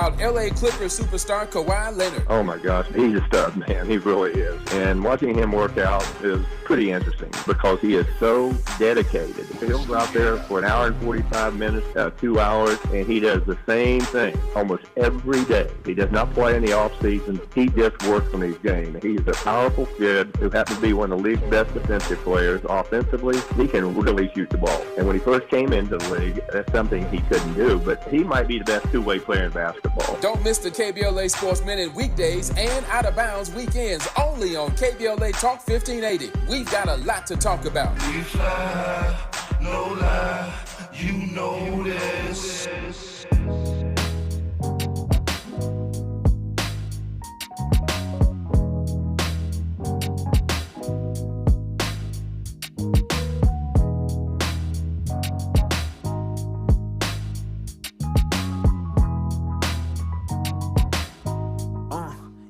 about LA Clippers superstar Kawhi Leonard. Oh my gosh, he's a stud, man. He really is. And watching him work out is pretty interesting because he is so dedicated. He'll out there for an hour and 45 minutes, 2 hours, and he does the same thing almost every day. He does not play in the off season. He just works on his game. He's a powerful kid who happens to be one of the league's best defensive players. Offensively, he can really shoot the ball. And when he first came into the league, that's something he couldn't do, but he might be the best two-way player in basketball. Don't miss the KBLA Sports Minute weekdays and Out of Bounds weekends only on KBLA Talk 1580. We've got a lot to talk about. We fly, no lie, you know this.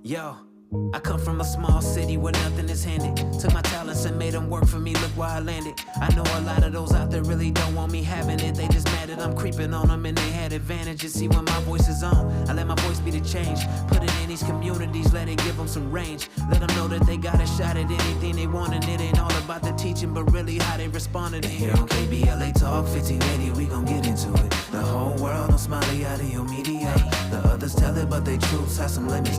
Yo, I come from a small city where nothing is handed. Took my talents and made them work for me, look where I landed. I know a lot of those out there really don't want me having it. They just mad that I'm creeping on them and they had advantages. See, when my voice is on, I let my voice be the change. Put it in these communities, let it give them some range. Let them know that they got a shot at anything they want. And it ain't all about the teaching, but really how they responded. And here on KBLA Talk 1580, we gon' get into it. The whole world on Smiley out of your media. The others tell it, but they truths have some limits.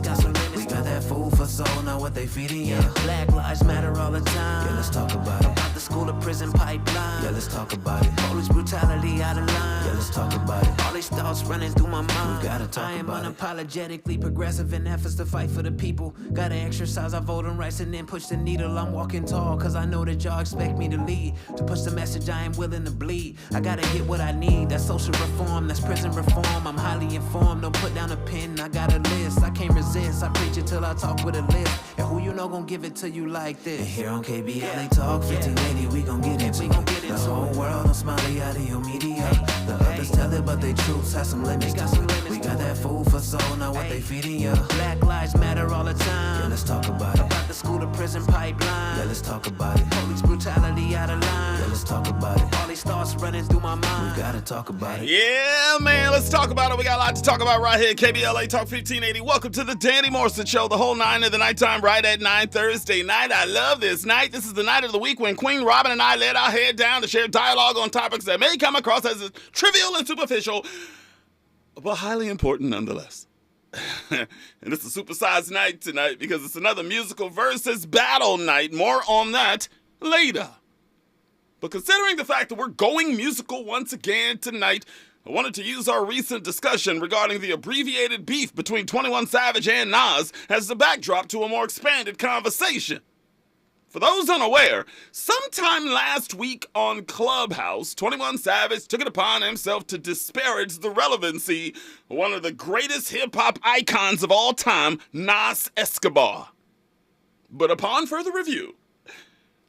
We got that food for soul, not what they feeding you. Black lives matter all the time. Yeah, let's talk about it. About the school to prison pipeline. Yeah, let's talk about it. Police brutality out of line. Yeah, let's talk about it. All these thoughts running through my mind. We gotta talk about it. I am unapologetically progressive in efforts to fight for the people. Gotta exercise our voting rights and then push the needle. I'm walking tall, cause I know that y'all expect me to lead. To push the message I am willing to bleed. I gotta get what I need. That's social reform, that's prison reform. I'm highly informed, don't put down a pen. I got a list, I can't resist. I preach it till I talk with a list. And who you know gon' give it to you like this? And here on KBLA Talk 1580, we gon' get into it. The whole world on Smiley out of your media. The others tell it, but they truths have some limits. We got that food for soul, not what they feeding you. Black lives matter all the time. Yeah, let's talk about it. About the school to prison pipeline. Yeah, let's talk about it. Police brutality out of line. Yeah, let's talk about it. All these thoughts running through my mind. We gotta talk about it. Yeah, man, let's talk about it. We got a lot to talk about right here. KBLA Talk 1580. Welcome to the Danny Morrison Show, the whole 9 of the nighttime, right at 9 Thursday night. I love this night. This is the night of the week when Queen Robin and I let our head down to share dialogue on topics that may come across as trivial and superficial, but highly important nonetheless. And it's a supersized night tonight because it's another musical versus battle night. More on that later. But considering the fact that we're going musical once again tonight, I wanted to use our recent discussion regarding the abbreviated beef between 21 Savage and Nas as the backdrop to a more expanded conversation. For those unaware, sometime last week on Clubhouse, 21 Savage took it upon himself to disparage the relevancy of one of the greatest hip-hop icons of all time, Nas Escobar. But upon further review,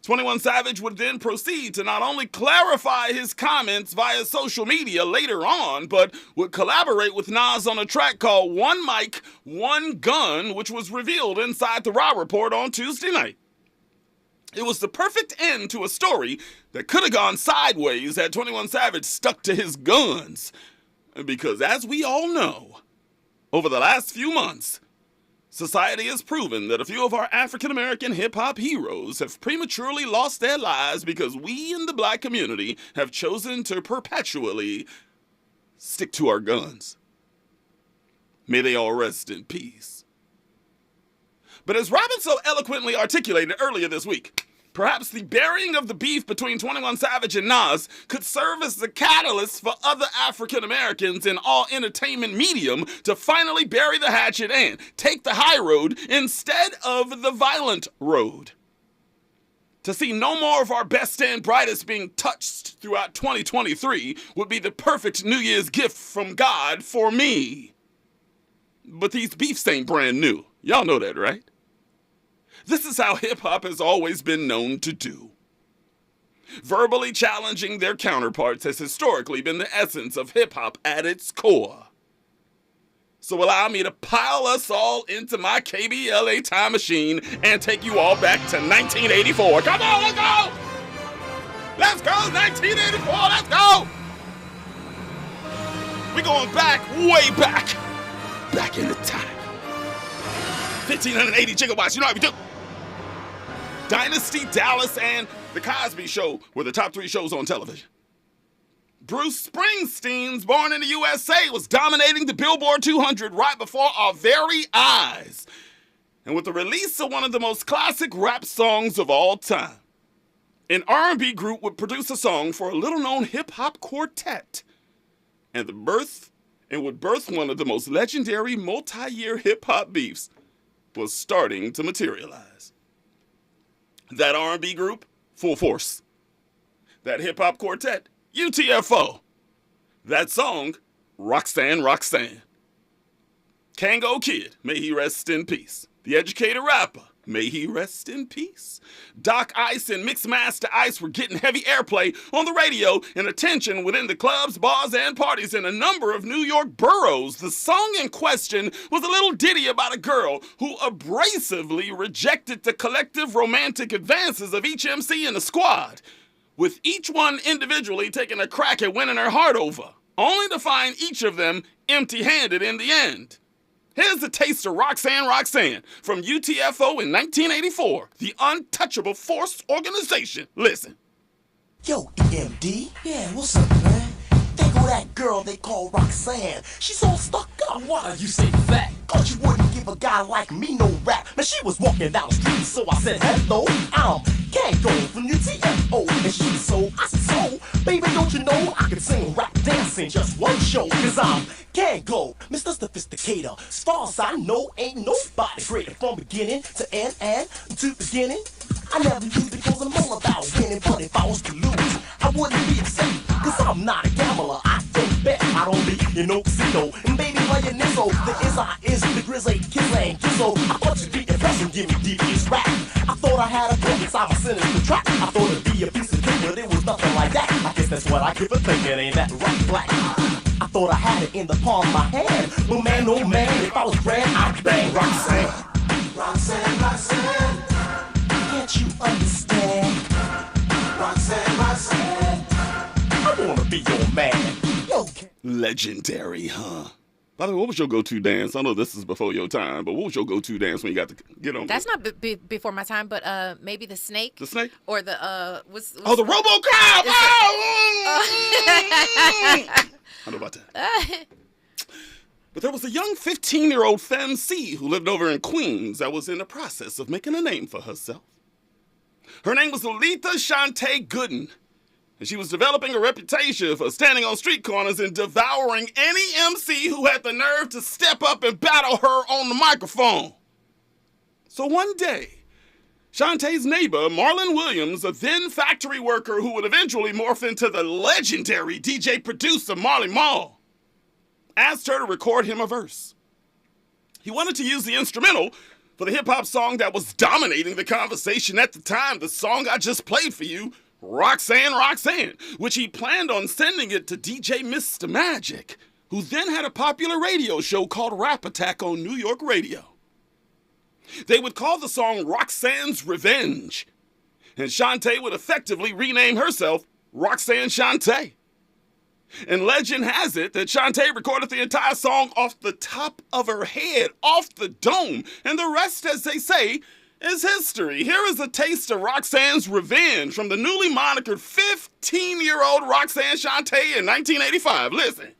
21 Savage would then proceed to not only clarify his comments via social media later on, but would collaborate with Nas on a track called One Mic, One Gun, which was revealed inside the Raw Report on Tuesday night. It was the perfect end to a story that could have gone sideways had 21 Savage stuck to his guns. Because as we all know, over the last few months, society has proven that a few of our African-American hip-hop heroes have prematurely lost their lives because we in the black community have chosen to perpetually stick to our guns. May they all rest in peace. But as Robin so eloquently articulated earlier this week, perhaps the burying of the beef between 21 Savage and Nas could serve as the catalyst for other African Americans in all entertainment medium to finally bury the hatchet and take the high road instead of the violent road. To see no more of our best and brightest being touched throughout 2023 would be the perfect New Year's gift from God for me. But these beefs ain't brand new. Y'all know that, right? This is how hip-hop has always been known to do. Verbally challenging their counterparts has historically been the essence of hip-hop at its core. So allow me to pile us all into my KBLA time machine and take you all back to 1984. Come on, let's go! Let's go, 1984, let's go! We're going back, way back. back in the time. 1,580 gigawatts, you know how we do. Dynasty, Dallas, and The Cosby Show were the top 3 shows on television. Bruce Springsteen's Born in the USA was dominating the Billboard 200 right before our very eyes. And with the release of one of the most classic rap songs of all time, an R&B group would produce a song for a little-known hip-hop quartet. And would birth one of the most legendary multi-year hip-hop beefs was starting to materialize. That R&B group, Full Force. That hip-hop quartet, UTFO. That song, Roxanne, Roxanne. Kango Kid, may he rest in peace. The Educated Rapper, may he rest in peace. Doc Ice and Mixmaster Ice were getting heavy airplay on the radio and attention within the clubs, bars, and parties in a number of New York boroughs. The song in question was a little ditty about a girl who abrasively rejected the collective romantic advances of each MC in the squad, with each one individually taking a crack at winning her heart over, only to find each of them empty-handed in the end. Here's a taste of Roxanne, Roxanne from UTFO in 1984, the Untouchable Force Organization. Listen. Yo, EMD. Yeah, what's up, man? There go that girl they call Roxanne. She's all stuck up. Why you say that? Cause you wouldn't give a guy like me no rap. Man, she was walking down the street, so I said, hello, I'm Kango from UTFO. And she so, I said, so, baby, don't you know I can sing rap dance in just one show? Cause I'm Kango, Mr. Sophisticator. As far as I know, ain't nobody greater from beginning to end and to beginning. I never lose because I'm all about winning, but if I was to lose, I wouldn't be upset, cause I'm not a gambler. I don't bet, I don't be in no casino. And baby, playing Nizzo, the is the Grizzly, Kiss and Gizzo. I thought you'd be impressed and give me devious rap. I thought I had a book inside my sinister trap. I thought it'd be a piece of cake, but it was nothing like that. I guess that's what I keep a thinking, ain't that right, black? I thought I had it in the palm of my hand, but man, oh man, if I was grand, I'd bang Roxanne. Roxanne, Roxanne. Can't you understand? Roxanne, Roxanne, I wanna be your man. Yo. Legendary, huh? By the way, what was your go-to dance? I know this is before your time, but what was your go-to dance when you got to get on? That's not before my time, but maybe the snake. The snake? Or the the RoboCop! I know about that. But there was a young 15-year-old femme C who lived over in Queens that was in the process of making a name for herself. Her name was Aletha Shantae Gooden, and she was developing a reputation for standing on street corners and devouring any MC who had the nerve to step up and battle her on the microphone. So one day, Shantae's neighbor, Marlon Williams, a then factory worker who would eventually morph into the legendary DJ producer Marley Marl, asked her to record him a verse. He wanted to use the instrumental for the hip-hop song that was dominating the conversation at the time, the song I just played for you, Roxanne, Roxanne, which he planned on sending it to DJ Mr. Magic, who then had a popular radio show called Rap Attack on New York radio. They would call the song Roxanne's Revenge, and Shantae would effectively rename herself Roxanne Shantae. And legend has it that Shantae recorded the entire song off the top of her head, off the dome, and the rest, as they say, is history. Here is a taste of Roxanne's Revenge from the newly monikered 15-year-old Roxanne Shantae in 1985. Listen.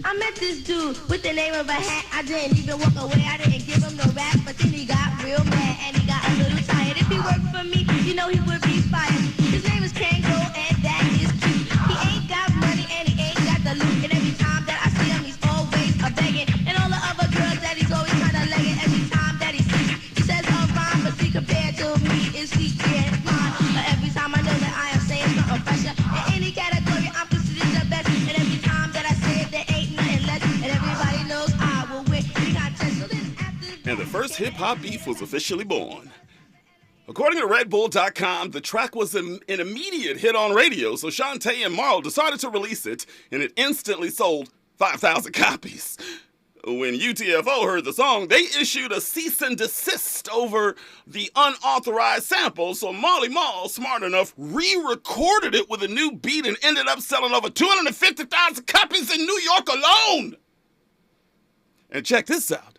I met this dude with the name of a hat. I didn't even walk away. I didn't give him no rap, but then he got real mad and he got a little tired. If he worked for me, you know he would be fired. His name is Kango and that is cute. He ain't got money and he ain't got the loot. And every time that I see him, he's always a begging. And all the other girls that he's always trying to leg it. Every time that he sings, he says I'm fine, but see compared to me, it's sweet, yeah, it's mine. But every time I know that I am saying something pressure. In any category, I'm considered the best. And every time that I say it, there ain't nothing less. And everybody knows I will win. And the first hip-hop beef was officially born. According to RedBull.com, the track was an immediate hit on radio, so Shantae and Marl decided to release it, and it instantly sold 5,000 copies. When UTFO heard the song, they issued a cease and desist over the unauthorized sample, so Marley Marl, smart enough, re-recorded it with a new beat and ended up selling over 250,000 copies in New York alone. And check this out.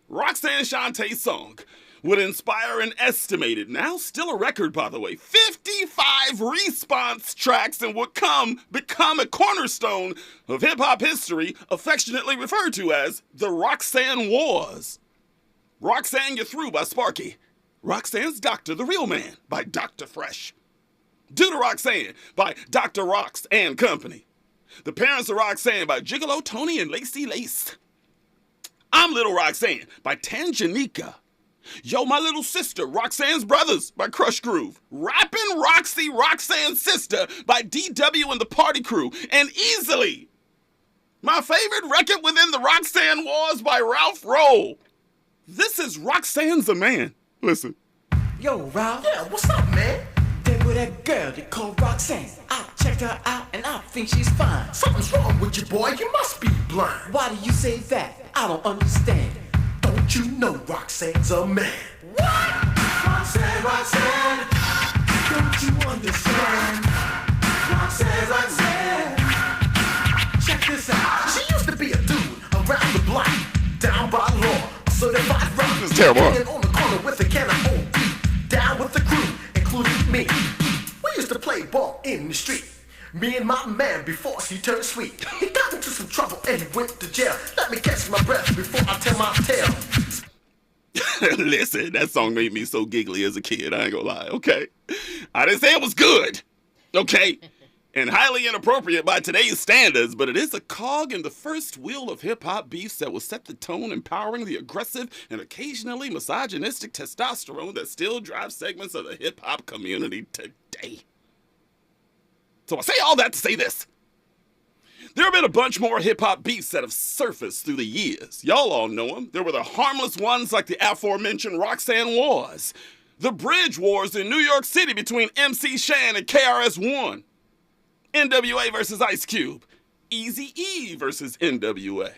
Roxanne Shantae's song would inspire an estimated, now still a record by the way, 55 response tracks and would become a cornerstone of hip-hop history, affectionately referred to as the Roxanne Wars. Roxanne You Through by Sparky. Roxanne's Doctor, the Real Man by Dr. Fresh. Do to Roxanne by Dr. Rox and Company. The Parents of Roxanne by Gigolo Tony and Lacey Lace. I'm Little Roxanne by Tanganyika. Yo, My Little Sister, Roxanne's Brothers by Crush Groove. Rappin' Roxy, Roxanne's Sister by DW and the Party Crew. And easily, my favorite record within the Roxanne Wars by Ralph Roll. This is Roxanne's a Man. Listen. Yo, Ralph. Yeah, what's up, man? There with that girl they call Roxanne. I checked her out and I think she's fine. Something's wrong with you, boy. You must be blind. Why do you say that? I don't understand. Don't you know Roxanne's a man? What? Roxanne, Roxanne. Don't you understand? Roxanne, Roxanne. Check this out. She used to be a dude around the block, down by law. Certified rock. This is terrible. On the corner with a can of OD. Down with the crew, including me. We used to play ball in the street. Me and my man before she turned sweet. He got into some trouble and he went to jail. Let me catch my breath before I tell my tale. Listen, that song made me so giggly as a kid, I ain't gonna lie, okay? I didn't say it was good, okay? And highly inappropriate by today's standards, but it is a cog in the first wheel of hip-hop beefs that will set the tone, empowering the aggressive and occasionally misogynistic testosterone that still drives segments of the hip-hop community today. So I say all that to say this. There have been a bunch more hip-hop beefs that have surfaced through the years. Y'all all know them. There were the harmless ones like the aforementioned Roxanne Wars, the Bridge Wars in New York City between MC Shan and KRS-One, NWA versus Ice Cube, Eazy-E versus NWA,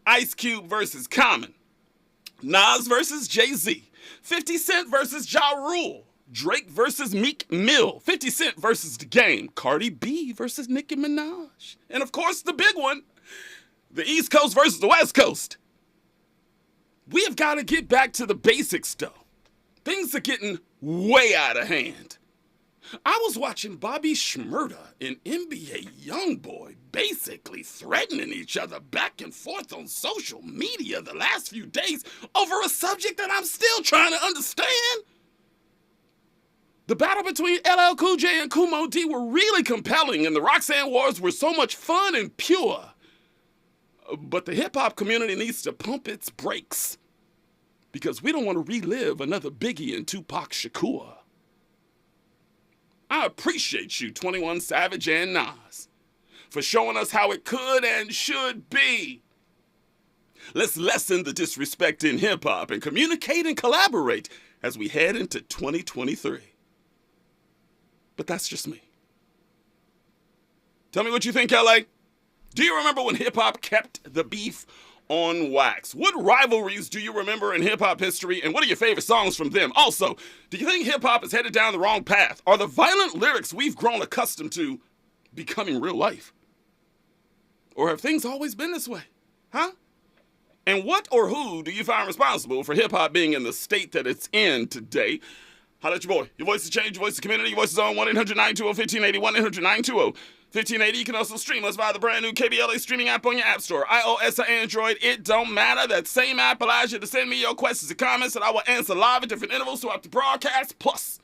Ice Cube versus Common, Nas versus Jay-Z, 50 Cent versus Ja Rule, Drake versus Meek Mill, 50 Cent versus The Game, Cardi B versus Nicki Minaj, and of course the big one, the East Coast versus the West Coast. We have got to get back to the basics though. Things are getting way out of hand. I was watching Bobby Shmurda and NBA Youngboy basically threatening each other back and forth on social media the last few days over a subject that I'm still trying to understand. The battle between LL Cool J and Kumo D were really compelling, and the Roxanne Wars were so much fun and pure. But the hip-hop community needs to pump its brakes, because we don't want to relive another Biggie and Tupac Shakur. I appreciate you, 21 Savage and Nas, for showing us how it could and should be. Let's lessen the disrespect in hip-hop and communicate and collaborate as we head into 2023. But that's just me. Tell me what you think, LA. Do you remember when hip-hop kept the beef on wax? What rivalries do you remember in hip-hop history, and what are your favorite songs from them? Also, do you think hip-hop is headed down the wrong path? Are the violent lyrics we've grown accustomed to becoming real life? Or have things always been this way? Huh? And what or who do you find responsible for hip-hop being in the state that it's in today? Holla at your boy. Your voice has changed, your voice is community, your voice is on 1-800-920-1580, 1-800-920-1580. You can also stream us via the brand new KBLA streaming app on your app store, iOS or Android. It don't matter. That same app allows you to send me your questions and comments that I will answer live at different intervals throughout the broadcast. Plus,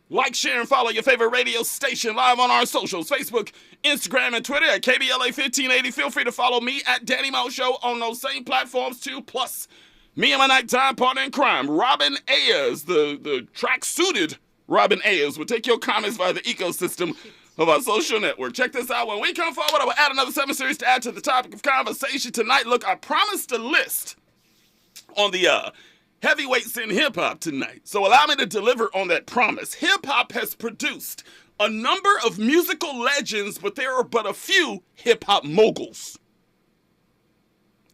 like, share, and follow your favorite radio station live on our socials, Facebook, Instagram, and Twitter at KBLA 1580. Feel free to follow me at Danny Mo Show on those same platforms too. Plus, me and my nighttime partner in crime, Robin Ayers, the track-suited Robin Ayers, will take your comments via the ecosystem of our social network. Check this out. When we come forward, I will add another 7 series to add to the topic of conversation tonight. Look, I promised a list on the heavyweights in hip-hop tonight. So allow me to deliver on that promise. Hip-hop has produced a number of musical legends, but there are but a few hip-hop moguls.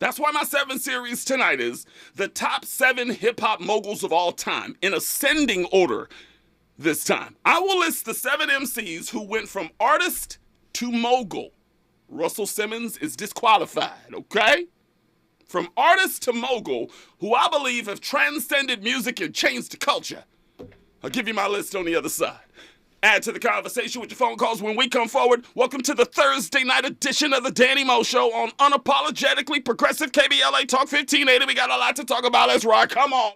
That's why my 7 series tonight is the top 7 hip-hop moguls of all time, in ascending order this time. I will list the 7 MCs who went from artist to mogul. Russell Simmons is disqualified, okay? from artist to mogul, who I believe have transcended music and changed the culture. I'll give you my list on the other side. Add to the conversation with your phone calls when we come forward. Welcome to the Thursday night edition of the Danny Mo Show on unapologetically progressive KBLA Talk 1580. We got a lot to talk about. Let's rock. Come on.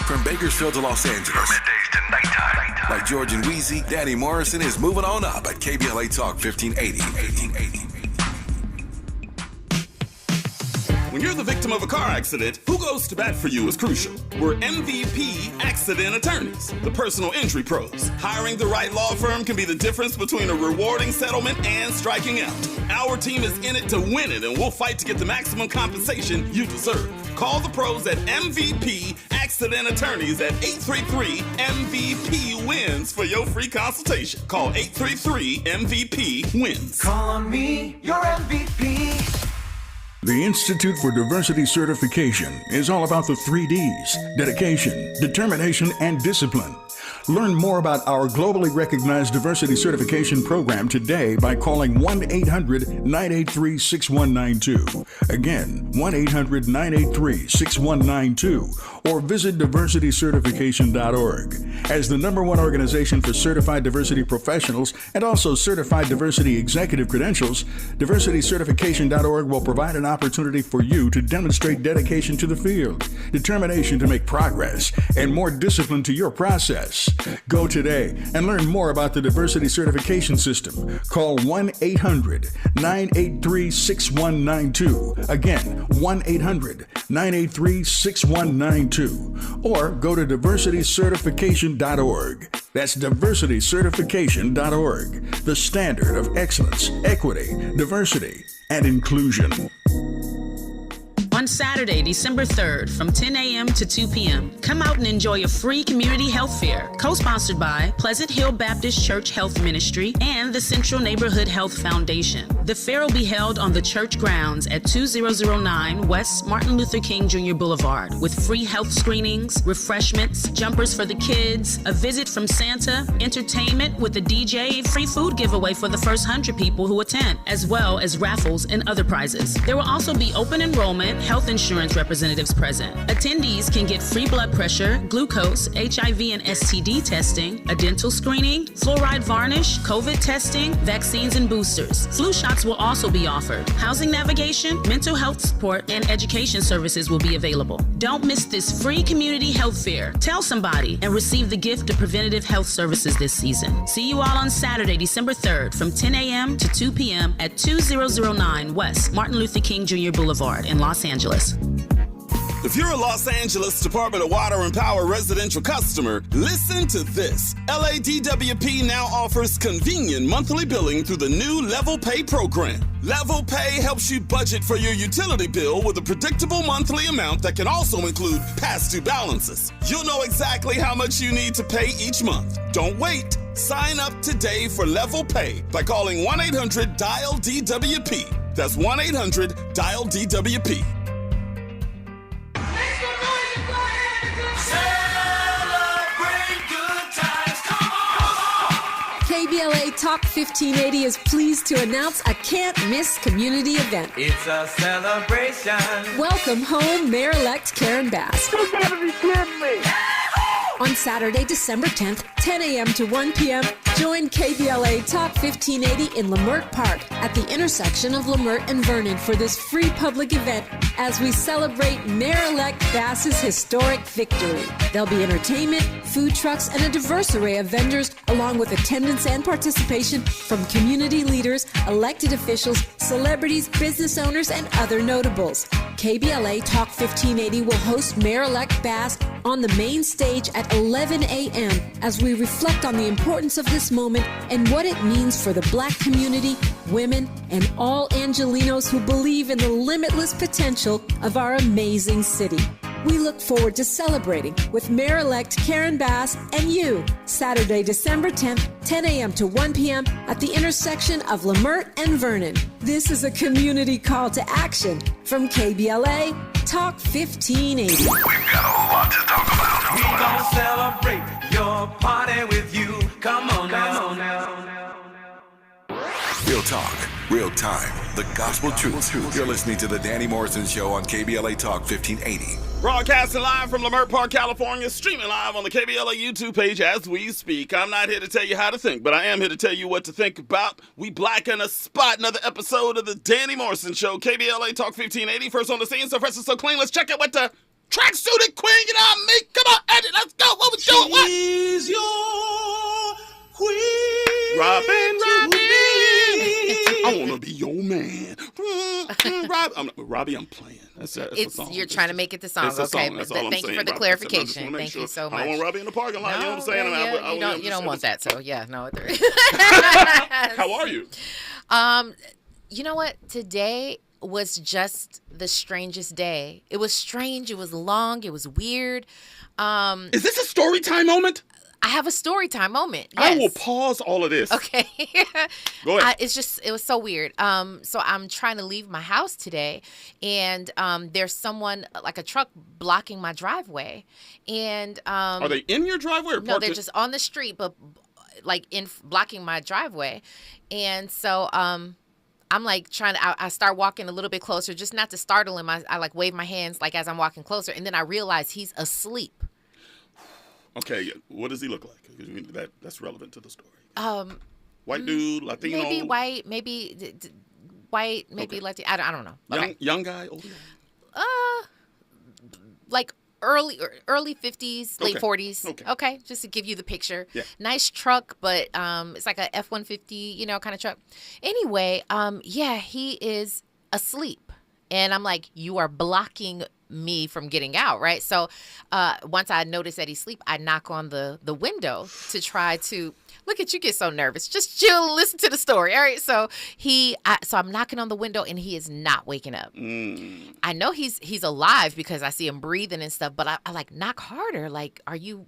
From Bakersfield to Los Angeles. From middays to nighttime. Like George and Wheezy, Danny Morrison is moving on up at KBLA Talk 1580. When you're the victim of a car accident, who goes to bat for you is crucial. We're MVP Accident Attorneys, the personal injury pros. Hiring the right law firm can be the difference between a rewarding settlement and striking out. Our team is in it to win it, and we'll fight to get the maximum compensation you deserve. Call the pros at MVP Accident Attorneys at 833-MVP-WINS for your free consultation. Call 833-MVP-WINS. Call on me, your MVP. The Institute for Diversity Certification is all about the 3 Ds: dedication, determination, and discipline. Learn more about our globally recognized diversity certification program today by calling 1-800-983-6192. Again, 1-800-983-6192, or visit diversitycertification.org. As the #1 organization for certified diversity professionals and also certified diversity executive credentials, diversitycertification.org will provide an opportunity for you to demonstrate dedication to the field, determination to make progress, and more discipline to your process. Go today and learn more about the diversity certification system. Call 1-800-983-6192. Again, 1-800-983-6192. Or go to diversitycertification.org. That's diversitycertification.org. The standard of excellence, equity, diversity, and inclusion. On Saturday, December 3rd, from 10 a.m. to 2 p.m., come out and enjoy a free community health fair, co-sponsored by Pleasant Hill Baptist Church Health Ministry and the Central Neighborhood Health Foundation. The fair will be held on the church grounds at 2009 West Martin Luther King Jr. Boulevard, with free health screenings, refreshments, jumpers for the kids, a visit from Santa, entertainment with a DJ, free food giveaway for the first 100 people who attend, as well as raffles and other prizes. There will also be open enrollment, health insurance representatives present. Attendees can get free blood pressure, glucose, HIV and STD testing, a dental screening, fluoride varnish, COVID testing, vaccines and boosters. Flu shots will also be offered. Housing navigation, mental health support, and education services will be available. Don't miss this free community health fair. Tell somebody and receive the gift of preventative health services this season. See you all on Saturday, December 3rd from 10 a.m. to 2 p.m. at 2009 West Martin Luther King Jr. Boulevard in Los Angeles. If you're a Los Angeles Department of Water and Power residential customer, listen to this. LADWP now offers convenient monthly billing through the new Level Pay program. Level Pay helps you budget for your utility bill with a predictable monthly amount that can also include past due balances. You'll know exactly how much you need to pay each month. Don't wait. Sign up today for Level Pay by calling 1-800-DIAL-DWP. That's 1-800-DIAL-DWP. KBLA Talk 1580 is pleased to announce a can't-miss community event. It's a celebration. Welcome home, Mayor-elect Karen Bass. You gotta be kidding me. On Saturday, December 10th, 10 a.m. to 1 p.m., join KBLA Talk 1580 in Leimert Park at the intersection of Leimert and Vernon for this free public event as we celebrate Mayor-elect Bass's historic victory. There'll be entertainment, food trucks, and a diverse array of vendors, along with attendance and participation from community leaders, elected officials, celebrities, business owners, and other notables. KBLA Talk 1580 will host Mayor-elect Bass on the main stage at 11 a.m. as we reflect on the importance of this moment and what it means for the Black community, women, and all Angelinos who believe in the limitless potential of our amazing city. We look forward to celebrating with Mayor-elect Karen Bass and you, Saturday, December 10th, 10 a.m. to 1 p.m. at the intersection of Leimert and Vernon. This is a community call to action from KBLA Talk 1580. We've got a lot to talk about. We gon' celebrate your party with you. Come on now. Real talk, real time, the gospel truth. You're listening to the Danny Morrison Show on KBLA Talk 1580. Broadcasting live from Leimert Park, California, streaming live on the KBLA YouTube page as we speak. I'm not here to tell you how to think, but I am here to tell you what to think about. We black in a spot, another episode of the Danny Morrison Show, KBLA Talk 1580. First on the scene, so fresh and so clean. Let's check out what the tracksuited queen, you know what I mean? Come on, Eddie, let's go. What we doing? What? She's your queen. Robin. I want to be your man. Robbie, I'm playing. That's a song. You're trying to make it the song, It's a okay? song. That's But all I'm thank you saying, for the Robbie. clarification. Make Thank sure. you so much. I don't want Robbie in the parking lot. You know what I'm saying? You don't want that, so yeah, no. How are you? You know what? Today was just the strangest day. It was strange. It was long. It was weird. Is this a story time moment? I have a story time moment. Yes. I will pause all of this. Okay. Go ahead. It was so weird. So I'm trying to leave my house today, and there's someone, like a truck, blocking my driveway. And are they in your driveway or no, they're just on the street, but like blocking my driveway. And so I'm like I start walking a little bit closer, just not to startle him. I like wave my hands like as I'm walking closer, and then I realize he's asleep. Okay, what does he look like? That's relevant to the story. White dude, Latino. Maybe white, maybe white, maybe okay. Latino. I don't know. Young guy, older guy? Like early 50s, late 40s. Okay, just to give you the picture. Yeah. Nice truck, but it's like a F-150, kind of truck. Anyway, he is asleep. And I'm like, you are blocking me from getting out, right? So once I notice that he's asleep, I knock on the window to try to look at you get so nervous. Just chill and listen to the story. All right. So so I'm knocking on the window and he is not waking up. I know he's alive because I see him breathing and stuff, but I like knock harder. Like, are you,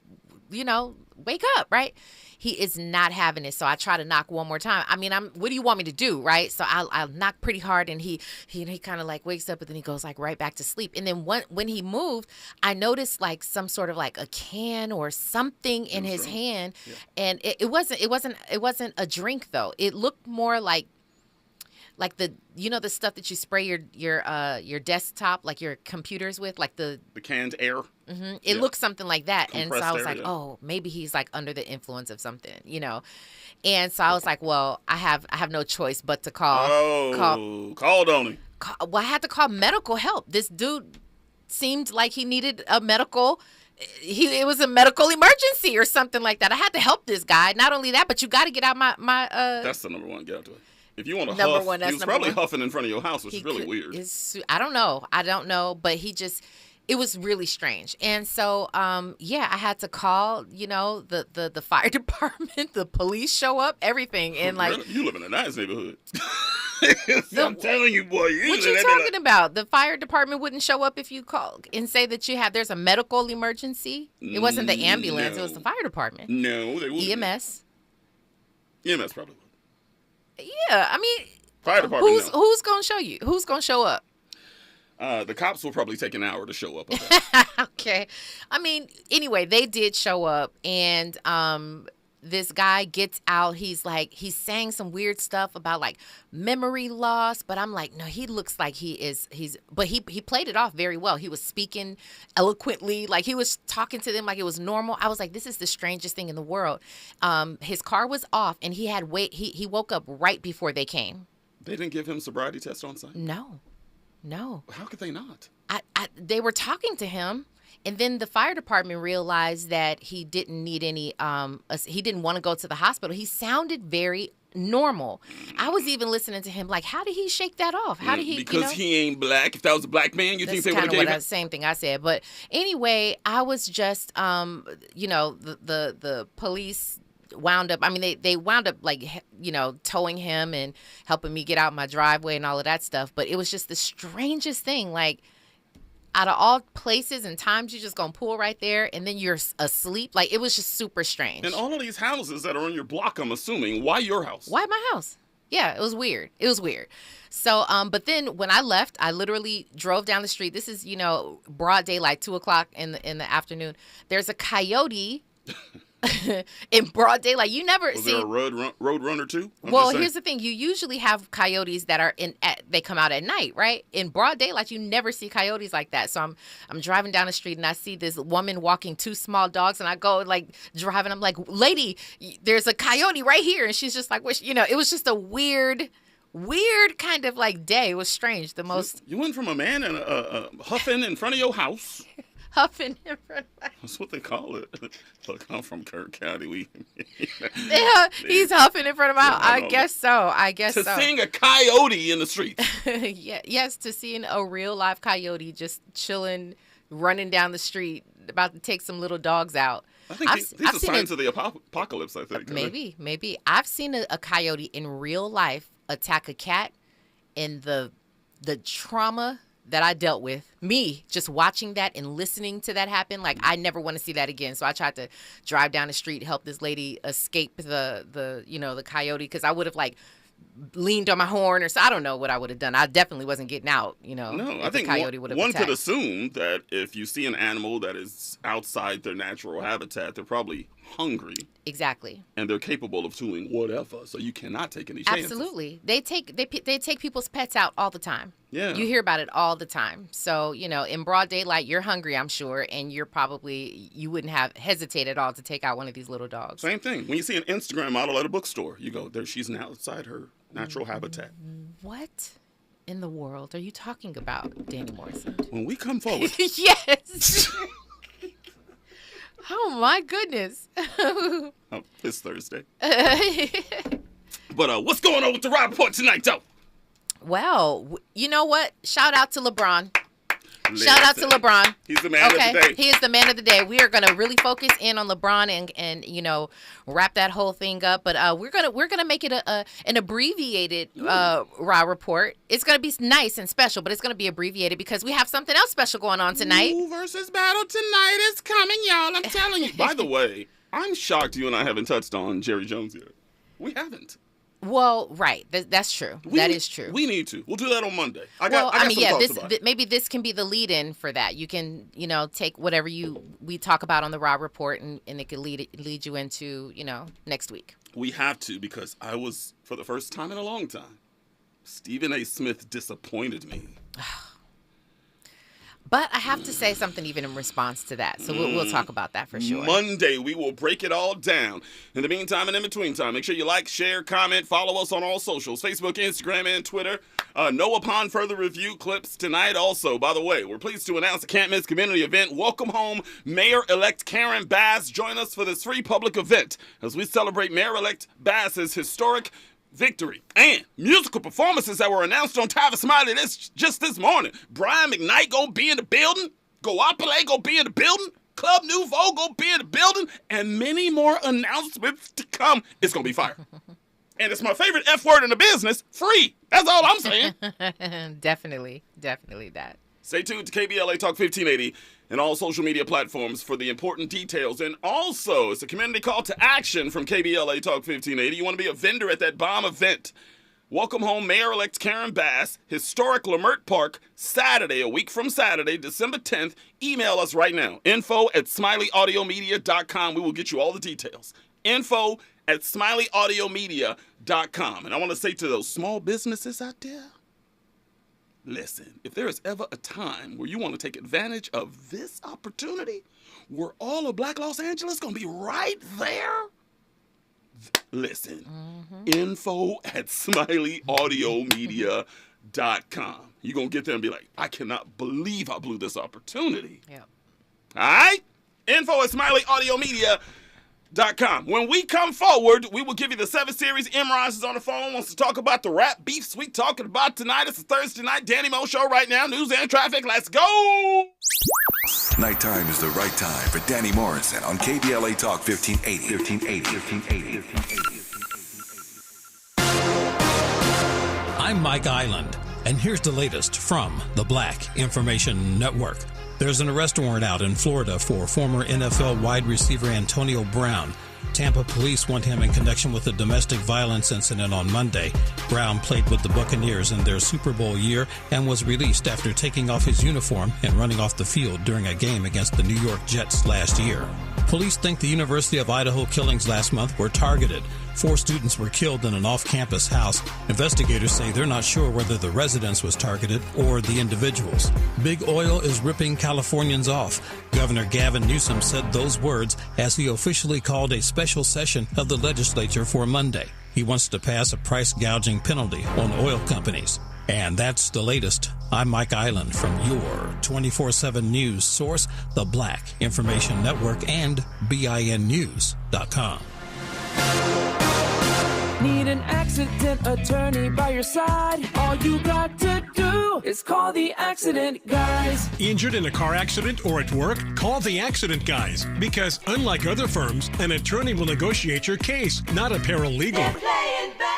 wake up, right? He is not having it. So I try to knock one more time. I mean, what do you want me to do, right? So I'll knock pretty hard, and he kind of like wakes up, but then he goes like right back to sleep. And then when he moved, I noticed like some sort of like a can or something in his hand, and it wasn't a drink though. It looked more like the the stuff that you spray your desktop, like your computers with, like the canned air. Mm-hmm. It looks something like that. Compressed and so I was air, like, oh, maybe he's like under the influence of something, And so I was like, well, I have no choice but to called on him. Well, I had to call medical help. This dude seemed like he needed a medical. It was a medical emergency or something like that. I had to help this guy. Not only that, but you got to get out my. That's the number one. Get out to it. If you want to number huff, one, that's he was number probably one. huffing in front of your house, which is really weird. I don't know, but it was really strange. And so, I had to call, the fire department, the police show up, everything. And like, you live in a nice neighborhood. I'm telling you, boy. What you talking about? The fire department wouldn't show up if you call and say that there's a medical emergency. It wasn't the ambulance. No. It was the fire department. No, they wouldn't. EMS. EMS probably would. Yeah, I mean, fire department. Who's gonna show you? Who's gonna show up? The cops will probably take an hour to show up. Okay. I mean, anyway, they did show up, and this guy gets out. He's saying some weird stuff about like memory loss, but I'm like, no, he looks like but he played it off very well. He was speaking eloquently, like he was talking to them like it was normal. I was like, this is the strangest thing in the world. His car was off, and he woke up right before they came. They didn't give him sobriety test on site? No. How could they not? They were talking to him. And then the fire department realized that he didn't need any, he didn't want to go to the hospital. He sounded very normal. I was even listening to him like, how did he shake that off? How did he, Because he ain't black. If that was a black man, you think they would have gave him? Same thing I said. But anyway, I was just, the police wound up, I mean, they wound up like, towing him and helping me get out my driveway and all of that stuff. But it was just the strangest thing, like, out of all places and times, you're just going to pull right there, and then you're asleep. Like, it was just super strange. And all of these houses that are on your block, I'm assuming, why your house? Why my house? Yeah, it was weird. So, but then when I left, I literally drove down the street. This is, broad daylight, 2:00 in the afternoon. There's a coyote in broad daylight. You never Was see. there a road runner too? Well, here's the thing. You usually have coyotes that are they come out at night, right? In broad daylight, you never see coyotes like that. So I'm driving down the street and I see this woman walking 2 small dogs, and I go like driving. I'm like, lady, there's a coyote right here, and she's just like, it was just a weird kind of like day. It was strange. The most. You went from a man and huffing in front of your house. Huffing in front of my... That's what they call it. Look, I'm from Kirk County. He's huffing in front of my house. I guess so. To seeing a coyote in the street. Yes, to seeing a real live coyote just chilling, running down the street, about to take some little dogs out. I think these are signs of the apocalypse, I think. Maybe. I've seen a coyote in real life attack a cat, and the trauma that I dealt with, me just watching that and listening to that happen, like I never want to see that again. So I tried to drive down the street, help this lady escape the coyote, because I would have like leaned on my horn or so. I don't know what I would have done. I definitely wasn't getting out, No, I think coyote would have one attacked. could assume that if you see an animal that is outside their natural habitat, they're probably hungry. Exactly. And they're capable of doing whatever, so you cannot take any chances. Absolutely. They take people's pets out all the time. Yeah. You hear about it all the time. So, in broad daylight, you're hungry, I'm sure, and you wouldn't have hesitated at all to take out one of these little dogs. Same thing. When you see an Instagram model at a bookstore, you go, she's now outside her natural habitat. What in the world are you talking about, Danny Morrison? When we come forward. Yes. Oh, my goodness. It's Thursday. But what's going on with the Rob Report tonight, though? Well, you know what? Shout out to LeBron. Shout out to LeBron. He's the man of the day. He is the man of the day. We are going to really focus in on LeBron and wrap that whole thing up. But we're gonna make it an abbreviated Raw report. It's gonna be nice and special, but it's gonna be abbreviated because we have something else special going on tonight. Ooh, versus battle tonight is coming, y'all. I'm telling you. By the way, I'm shocked you and I haven't touched on Jerry Jones yet. We haven't. Well, right. That's true. That is true. We need to. We'll do that on Monday. Maybe this can be the lead-in for that. You can, take whatever we talk about on the Raw Report, and it can lead you into, next week. We have to, because I was, for the first time in a long time, Stephen A. Smith disappointed me. But I have to say something even in response to that. So we'll talk about that for sure. Monday, we will break it all down. In the meantime and in between time, make sure you like, share, comment, follow us on all socials, Facebook, Instagram, and Twitter. Know upon further review clips tonight also. By the way, we're pleased to announce a can't miss community event. Welcome home Mayor-elect Karen Bass. Join us for this free public event as we celebrate Mayor-elect Bass's historic victory and musical performances that were announced on Tyler Smiley just this morning. Brian McKnight gonna be in the building. Goapele gonna be in the building. Club Nouveau gonna be in the building. And many more announcements to come. It's gonna be fire. And it's my favorite F word in the business, free. That's all I'm saying. Definitely that. Stay tuned to KBLA Talk 1580 and all social media platforms for the important details. And also, it's a community call to action from KBLA Talk 1580. You want to be a vendor at that bomb event. Welcome home Mayor-elect Karen Bass, historic Lamert Park, Saturday, a week from Saturday, December 10th. Email us right now, info@smileyAudiomedia.com. We will get you all the details. info@smileyAudiomedia.com. And I want to say to those small businesses out there, listen, if there is ever a time where you want to take advantage of this opportunity, where all of Black Los Angeles going to be right there, listen, info@smileyAudiomedia.com. You're going to get there and be like, I cannot believe I blew this opportunity. Yep. All right? info@smileyAudiomedia.com. When we come forward, we will give you the 7 Series. Rise is on the phone, wants to talk about the rap beefs we talking about tonight. It's a Thursday night Danny Mo show right now. News and traffic. Let's go. Nighttime is the right time for Danny Morrison on KBLA Talk 1580. I'm Mike Island, and here's the latest from the Black Information Network. There's an arrest warrant out in Florida for former NFL wide receiver Antonio Brown Tampa police want him in connection with a domestic violence incident on Monday. Brown played with the Buccaneers in their Super Bowl year and was released after taking off his uniform and running off the field during a game against the New York Jets last year. Police think the University of Idaho killings last month were targeted. 4 students were killed in an off-campus house. Investigators say they're not sure whether the residence was targeted or the individuals. Big oil is ripping Californians off. Governor Gavin Newsom said those words as he officially called a special session of the legislature for Monday. He wants to pass a price gouging penalty on oil companies. And that's the latest. I'm Mike Island from your 24/7 news source, the Black Information Network, and BINnews.com. Need an accident attorney by your side? All you got to do is call the Accident Guys. Injured in a car accident or at work? Call the Accident Guys, because unlike other firms, an attorney will negotiate your case, not a paralegal. They're playing basketball.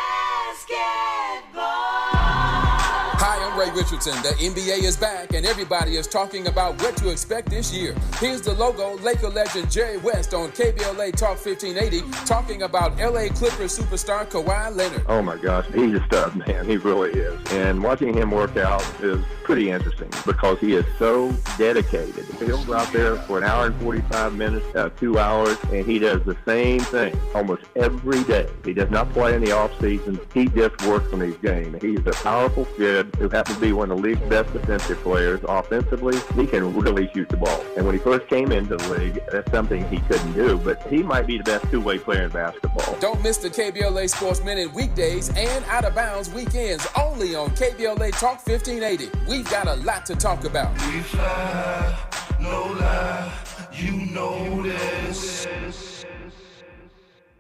Hi, I'm Ray Richardson. The NBA is back, and everybody is talking about what to expect this year. Here's the logo, Laker legend Jerry West on KBLA Talk 1580, talking about LA Clippers superstar Kawhi Leonard. Oh my gosh, he's a stud, man. He really is. And watching him work out is pretty interesting because he is so dedicated. He'll go out there for an hour and 45 minutes, 2 hours, and he does the same thing almost every day. He does not play in the off season. He just works on his game. He's a powerful kid who happens to be one of the league's best defensive players. Offensively, he can really shoot the ball. And when he first came into the league, that's something he couldn't do, but he might be the best two-way player in basketball. Don't miss the KBLA Sports Minute weekdays and Out of Bounds weekends only on KBLA Talk 1580. We've got a lot to talk about. We fly, no lie, you know this.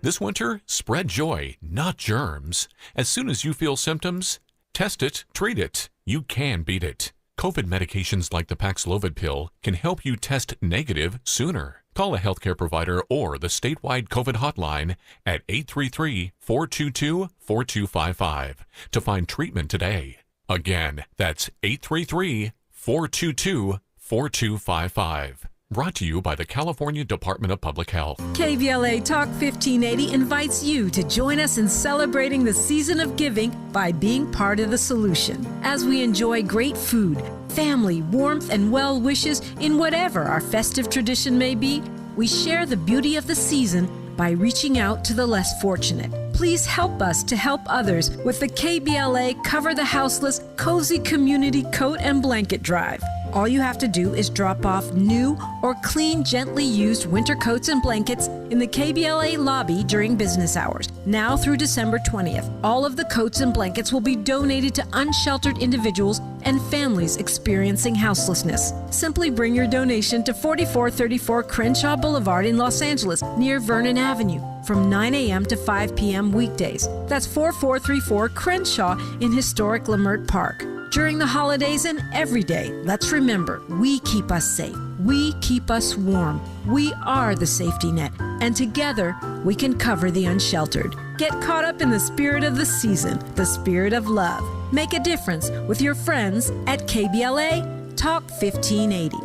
This winter, spread joy, not germs. As soon as you feel symptoms, test it, treat it. You can beat it. COVID medications like the Paxlovid pill can help you test negative sooner. Call a healthcare provider or the statewide COVID hotline at 833-422-4255 to find treatment today. Again, that's 833-422-4255. Brought to you by the California Department of Public Health. KBLA Talk 1580 invites you to join us in celebrating the season of giving by being part of the solution. As we enjoy great food, family, warmth, and well wishes in whatever our festive tradition may be, we share the beauty of the season by reaching out to the less fortunate. Please help us to help others with the KBLA Cover the Houseless Cozy Community Coat and Blanket Drive. All you have to do is drop off new or clean, gently used winter coats and blankets in the KBLA lobby during business hours, now through December 20th. All of the coats and blankets will be donated to unsheltered individuals and families experiencing houselessness. Simply bring your donation to 4434 Crenshaw Boulevard in Los Angeles, near Vernon Avenue, from 9 a.m. to 5 p.m. weekdays. That's 4434 Crenshaw in historic Leimert Park. During the holidays and every day, let's remember, we keep us safe. We keep us warm. We are the safety net, and together we can cover the unsheltered. Get caught up in the spirit of the season, the spirit of love. Make a difference with your friends at KBLA Talk 1580.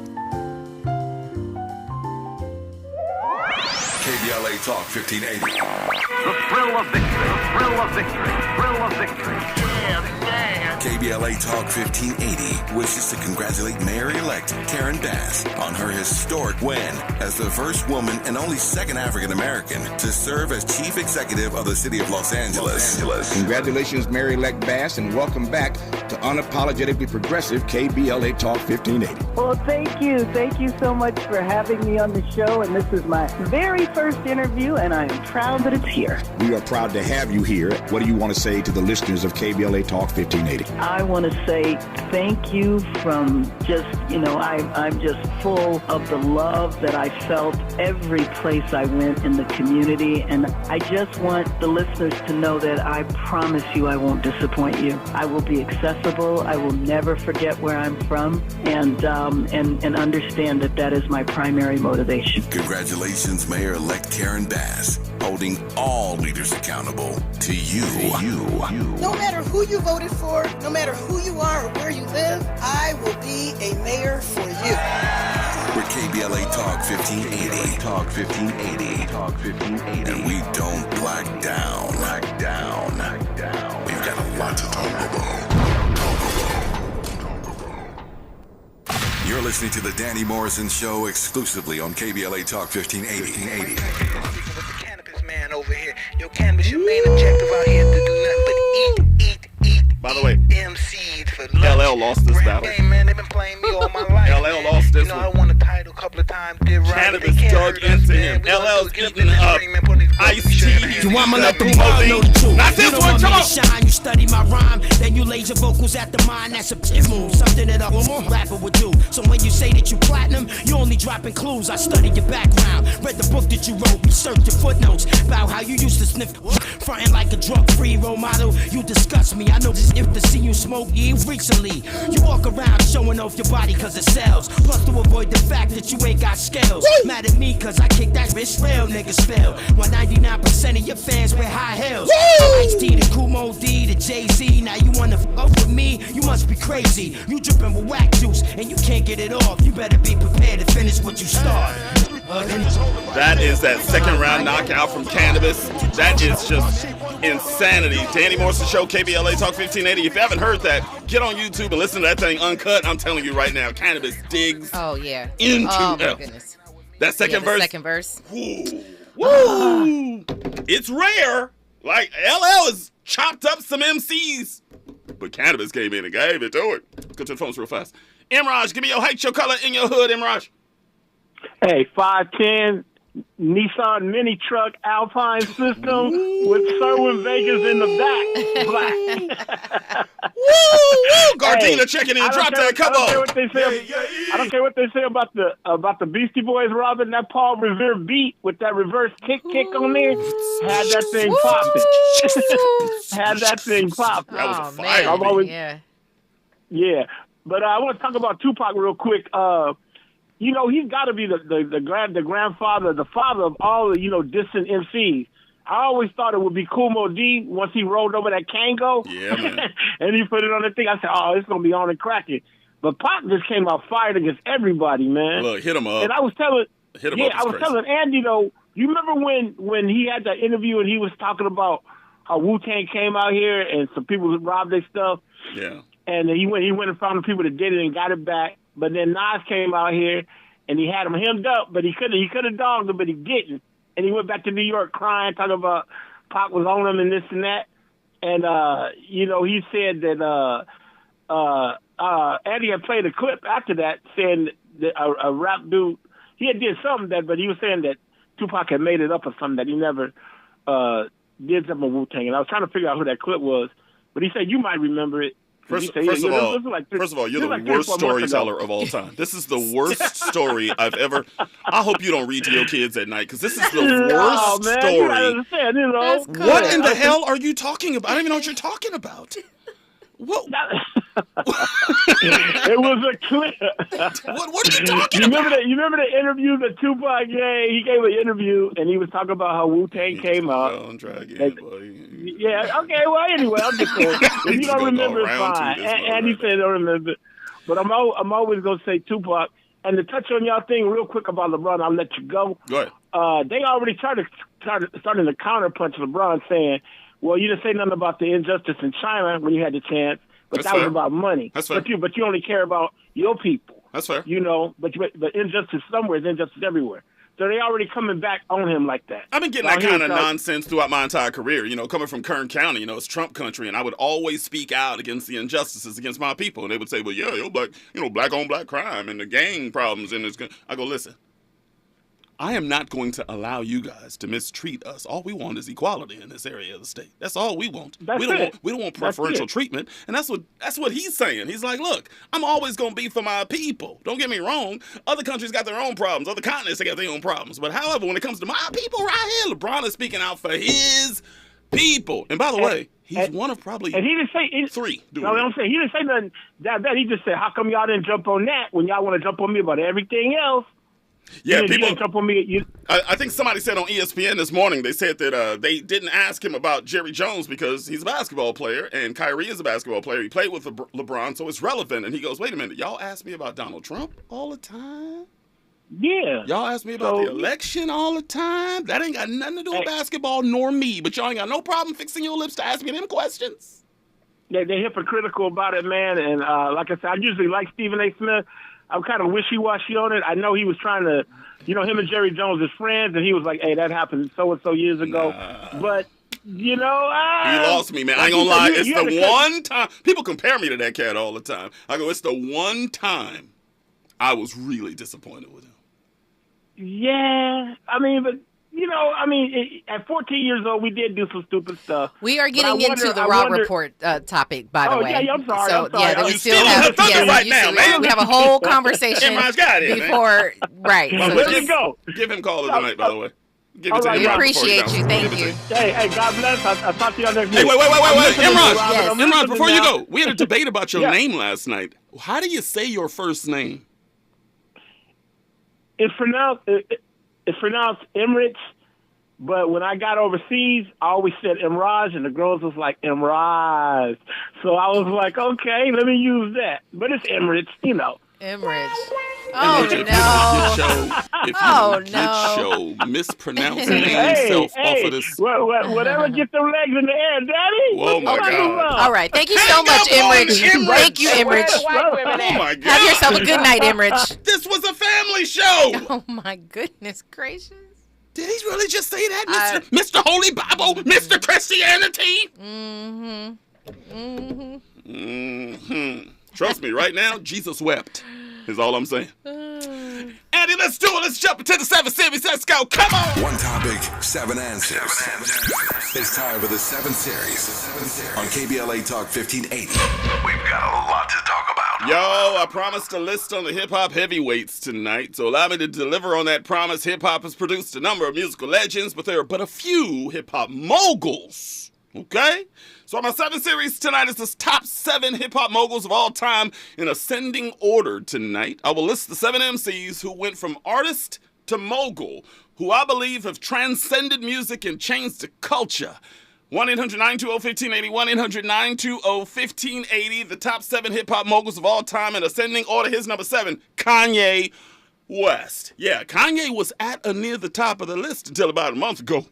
KBLA Talk 1580. The thrill of victory, the thrill of victory, the thrill of victory. Yeah. KBLA Talk 1580 wishes to congratulate Mayor-elect Karen Bass on her historic win as the first woman and only second African-American to serve as Chief Executive of the City of Los Angeles. Congratulations, Mayor-elect Bass, and welcome back to Unapologetically Progressive KBLA Talk 1580. Well, thank you. Thank you so much for having me on the show, and this is my very first interview, and I am proud that it's here. We are proud to have you here. What do you want to say to the listeners of KBLA Talk 1580? I want to say thank you from just, I'm just full of the love that I felt every place I went in the community. And I just want the listeners to know that I promise you I won't disappoint you. I will be accessible. I will never forget where I'm from, and understand that is my primary motivation. Congratulations, Mayor-elect Karen Bass, holding all leaders accountable to you. No matter who you voted for, no matter who you are or where you live, I will be a mayor for you. With KBLA Talk 1580. Talk 1580. Talk 1580. And we don't black down. We've got a lot to talk about. You're listening to the Danny Morrison Show exclusively on KBLA Talk 1580. Cannabis man over here. Yo, cannabis, your main objective out here to do nothing but eat. By the way, MCs for lunch. LL lost this battle. Game, man, they've been playing me all my life. LL lost this one. I won the title a couple of times. Did right. Cannabis dug into him. LL's eating up iced tea. You want me let the world know the truth. Not this one, come on. Shine, you study my rhyme, then you laser vocals at the mind. That's a move, something that a rapper would do. So when you say that you platinum, you only dropping clues. I studied your background, read the book that you wrote, researched your footnotes about how you used to sniff, fronting like a drug-free role model. You disgust me. I know this if to see you smoke recently. You walk around showing off your body cause it sells. Plus to avoid the fact that you ain't got scales. Mad at me cause I kick that bitch real niggas fail. 199% of your fans wear high heels. Ice-T to Kumo D to Jay-Z. Now you wanna fuck with me? You must be crazy. You dripping with whack juice and you can't get it off. You better be prepared to finish what you start. That is that second round knockout from Cannabis. That is just insanity. Danny Morrison Show, KBLA Talk 1580. If you haven't heard that, get on YouTube and listen to that thing uncut. I'm telling you right now, Cannabis digs into my goodness. That second verse. Second verse. Woo! It's rare. Like, LL has chopped up some MCs. But Cannabis came in and gave it to it. Go to the phones real fast. Imraj, give me your height, your color, in your hood, Imraj. Hey, 5'10", Nissan mini truck Alpine system with Sherwin Vegas in the back. Black. Woo! Gardena checking in. Drop that. Come on. I don't care what they say about the Beastie Boys, Robin. That Paul Revere beat with that reverse kick on there had that thing popping. That was a fire. Yeah. But I want to talk about Tupac real quick. You know, he's got to be the grandfather, the father of all the, distant MCs. I always thought it would be Kumo D once he rolled over that Kango. Yeah, man. And he put it on the thing. I said, it's going to be on and cracking. But Pac just came out fired against everybody, man. Look, hit him up. And I was telling Andy, you remember when he had that interview and he was talking about how Wu-Tang came out here and some people robbed their stuff? Yeah. And he went and found the people that did it and got it back. But then Nas came out here and he had him hemmed up, but he could have dogged him, but he didn't. And he went back to New York crying, talking about Pac was on him and this and that. And he said that Eddie had played a clip after that saying that a rap dude, he had did something but he was saying that Tupac had made it up or something, that he never did something with Wu-Tang. And I was trying to figure out who that clip was, but he said you might remember it. First of all, you're the worst storyteller of all time. This is the worst story I've ever. I hope you don't read to your kids at night because this is the worst story. What in the hell are you talking about? I don't even know what you're talking about. What? It was a clip. What are you talking about? You remember the interview that Tupac gave? He gave an interview and he was talking about how Wu-Tang came out. Yeah, okay, well, anyway, I'm just saying. If you don't remember, it's fine. And he said I don't remember. But I'm always going to say Tupac. And to touch on y'all thing real quick about LeBron, I'll let you go. Go ahead. They already started to counterpunch LeBron saying, well, you didn't say nothing about the injustice in China when you had the chance, but that was about money. That's fair. But you only care about your people. That's fair. But injustice somewhere is injustice everywhere. So they already coming back on him like that. I've been getting that kind of nonsense throughout my entire career. Coming from Kern County, it's Trump country, and I would always speak out against the injustices against my people. And they would say, well, yeah, you're black, black on black crime and the gang problems. And I go, listen, I am not going to allow you guys to mistreat us. All we want is equality in this area of the state. That's all we want. We don't want preferential treatment. And that's what he's saying. He's like, look, I'm always going to be for my people. Don't get me wrong. Other countries got their own problems. Other continents they got their own problems. But however, when it comes to my people right here, LeBron is speaking out for his people. And by the way, he's one of probably and he didn't say three. No, I'm saying he didn't say nothing that bad. He just said, how come y'all didn't jump on that when y'all want to jump on me about everything else? Yeah, people jump on me. I think somebody said on ESPN this morning, they said that they didn't ask him about Jerry Jones because he's a basketball player and Kyrie is a basketball player. He played with LeBron, so it's relevant. And he goes, wait a minute, y'all ask me about Donald Trump all the time? Yeah. Y'all ask me about the election all the time. That ain't got nothing to do with basketball nor me. But y'all ain't got no problem fixing your lips to ask me them questions. They're hypocritical about it, man. And like I said, I usually like Stephen A. Smith. I'm kind of wishy-washy on it. I know he was trying to, him and Jerry Jones is friends, and he was like, hey, that happened so-and-so years ago. But, he lost me, man. I ain't gonna lie. It's the one time. People compare me to that cat all the time. I go, it's the one time I was really disappointed with him. Yeah. At 14 years old, we did do some stupid stuff. We are getting into the Raw Report topic, by the way. Yeah, I'm sorry. So, I'm sorry. yeah, we still have right now, man. We have a whole conversation before, right. So where we go? Give him call of the night, by the way. Give it to him. We appreciate you. Thank you. Hey, God bless. I'll talk to y'all next week. Hey, wait. Yes. Imran, before you go, we had a debate about your name last night. How do you say your first name? It's pronounced Emirates, but when I got overseas, I always said Imraj, and the girls was like Imraj. So I was like, okay, let me use that. But it's Emirates, Emirates. If you get your mispronouncing himself off of this. Whatever get them legs in the air, Daddy. Oh, my God. All right. Thank you so much, Emrich. Thank you, Emrich. Oh, my God. Have yourself a good night, Emrich. This was a family show. Oh, my goodness gracious. Did he really just say that, Mr. Holy Bible, Mr. Christianity? Trust me, right now, Jesus wept, is all I'm saying. Andy, let's do it. Let's jump into the 7 series. Let's go. Come on. One topic, 7 answers. It's time for the 7 series on KBLA Talk 1580. We've got a lot to talk about. Yo, I promised a list on the hip-hop heavyweights tonight, so allow me to deliver on that promise. Hip-hop has produced a number of musical legends, but there are but a few hip-hop moguls, okay? So my 7 series tonight is the top 7 hip-hop moguls of all time in ascending order tonight. I will list the 7 MCs who went from artist to mogul, who I believe have transcended music and changed the culture. 1-800-920-1580, 1-800-920-1580, the top 7 hip-hop moguls of all time in ascending order. Here's number 7, Kanye West. Yeah, Kanye was at or near the top of the list until about a month ago.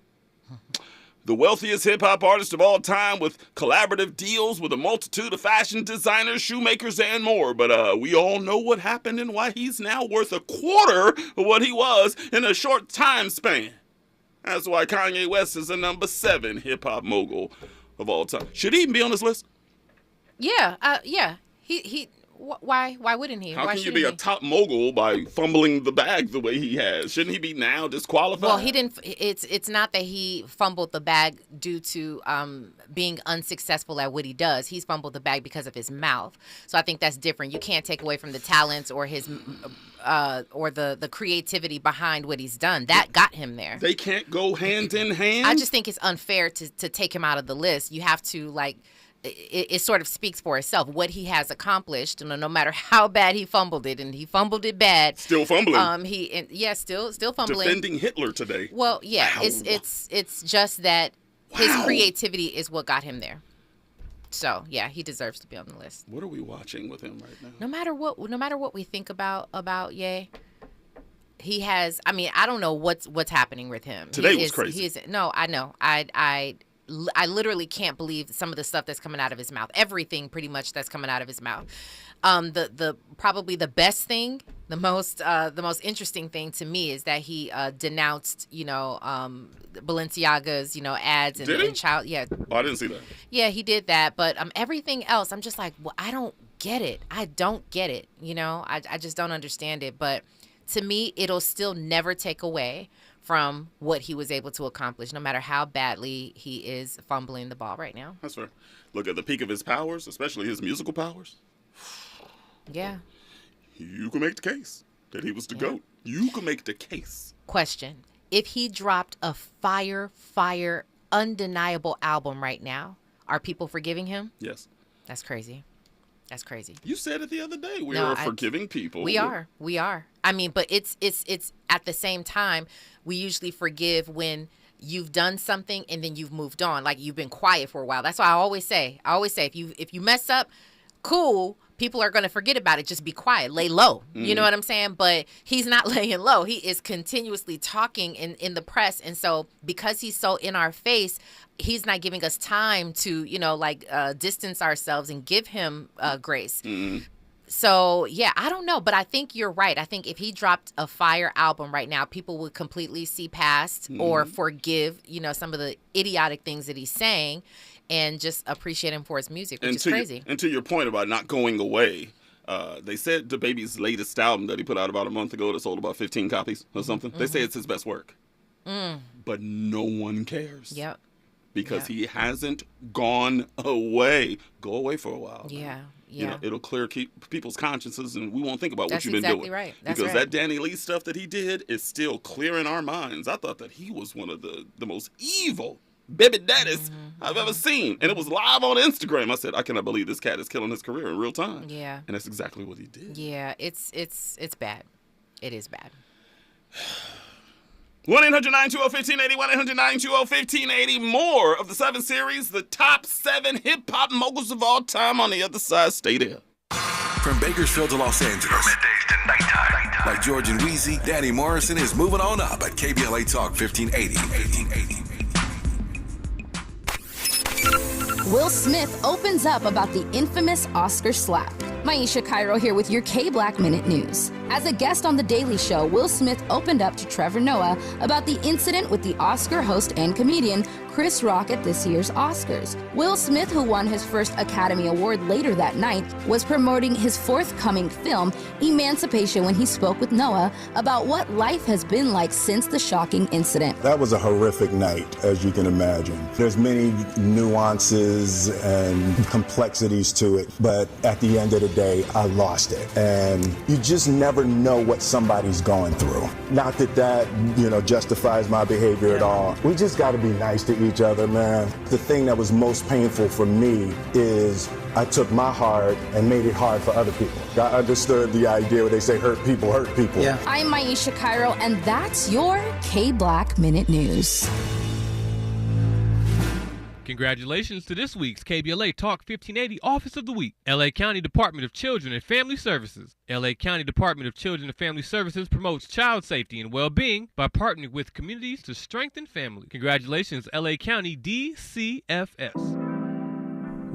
The wealthiest hip-hop artist of all time with collaborative deals with a multitude of fashion designers, shoemakers, and more. But we all know what happened and why he's now worth a quarter of what he was in a short time span. That's why Kanye West is the number 7 hip-hop mogul of all time. Should he even be on this list? Yeah, Why wouldn't he? How can you be a top mogul by fumbling the bag the way he has? Shouldn't he be now disqualified? Well, he didn't. It's not that he fumbled the bag due to being unsuccessful at what he does. He's fumbled the bag because of his mouth. So I think that's different. You can't take away from the talents or his or the creativity behind what he's done. That got him there. They can't go hand in hand. I just think it's unfair to take him out of the list. You have to It sort of speaks for itself, what he has accomplished, and no matter how bad he fumbled it, and he fumbled it bad. Still fumbling. Still fumbling. Defending Hitler today. Well, yeah, wow. it's just that his creativity is what got him there. So yeah, he deserves to be on the list. What are we watching with him right now? No matter what we think about Ye, he has. I mean, I don't know what's happening with him. Today was crazy. I know. I literally can't believe some of the stuff that's coming out of his mouth. Everything pretty much that's coming out of his mouth. The probably the best thing, the most interesting thing to me is that he denounced, Balenciaga's, ads and child. Yeah. Oh, I didn't see that. Yeah, he did that. But everything else, I'm just like, well, I don't get it. I don't get it. I just don't understand it. But to me, it'll still never take away from what he was able to accomplish, no matter how badly he is fumbling the ball right now. That's fair. Look at the peak of his powers, especially his musical powers. Yeah. You can make the case that he was the GOAT. You can make the case. Question. If he dropped a fire, undeniable album right now, are people forgiving him? Yes. That's crazy. That's crazy. You said it the other day. We are forgiving people. We are. I mean, but it's at the same time, we usually forgive when you've done something and then you've moved on. Like you've been quiet for a while. That's why I always say if you mess up, cool. people are going to forget about it. Just be quiet, lay low. You know what I'm saying? But he's not laying low. He is continuously talking in the press. And so because he's so in our face, he's not giving us time to, distance ourselves and give him grace. So, yeah, I don't know, but I think you're right. I think if he dropped a fire album right now, people would completely see past or forgive, some of the idiotic things that he's saying and just appreciate him for his music, which is crazy. And to your point about not going away, they said the baby's latest album that he put out about a month ago that sold about 15 copies or something, they say it's his best work. But no one cares. Yep. Because he hasn't gone away. Go away for a while. Yeah. It'll clear people's consciences, and we won't think about what you've been doing. Right. That's because right. that Danny Lee stuff that he did is still clear in our minds. I thought that he was one of the most evil baby daddies I've ever seen. And it was live on Instagram. I said, I cannot believe this cat is killing his career in real time. Yeah. And that's exactly what he did. Yeah, it's bad. It is bad. 1-800-920-1580, 1-800-920-1580. More of the 7 series, the top 7 hip-hop moguls of all time on the other side. Stay there. From Bakersfield to Los Angeles. From middays to nighttime. Like George and Wheezy, Danny Morrison is moving on up at KBLA Talk 1580. Will Smith opens up about the infamous Oscar slap. Maisha Cairo here with your K-Black Minute News. As a guest on The Daily Show, Will Smith opened up to Trevor Noah about the incident with the Oscar host and comedian Chris Rock at this year's Oscars. Will Smith, who won his first Academy Award later that night, was promoting his forthcoming film, Emancipation, when he spoke with Noah about what life has been like since the shocking incident. That was a horrific night, as you can imagine. There's many nuances and complexities to it, but at the end of the day, I lost it. And you just never know what somebody's going through. Not that justifies my behavior at all. We just got to be nice to each other, man. The thing that was most painful for me is I took my heart and made it hard for other people. I understood the idea where they say hurt people hurt people. Yeah. I'm Maisha Cairo, and that's your K-Black Minute News. Congratulations to this week's KBLA Talk 1580 Office of the Week, LA County Department of Children and Family Services. LA County Department of Children and Family Services promotes child safety and well-being by partnering with communities to strengthen family. Congratulations, LA County DCFS.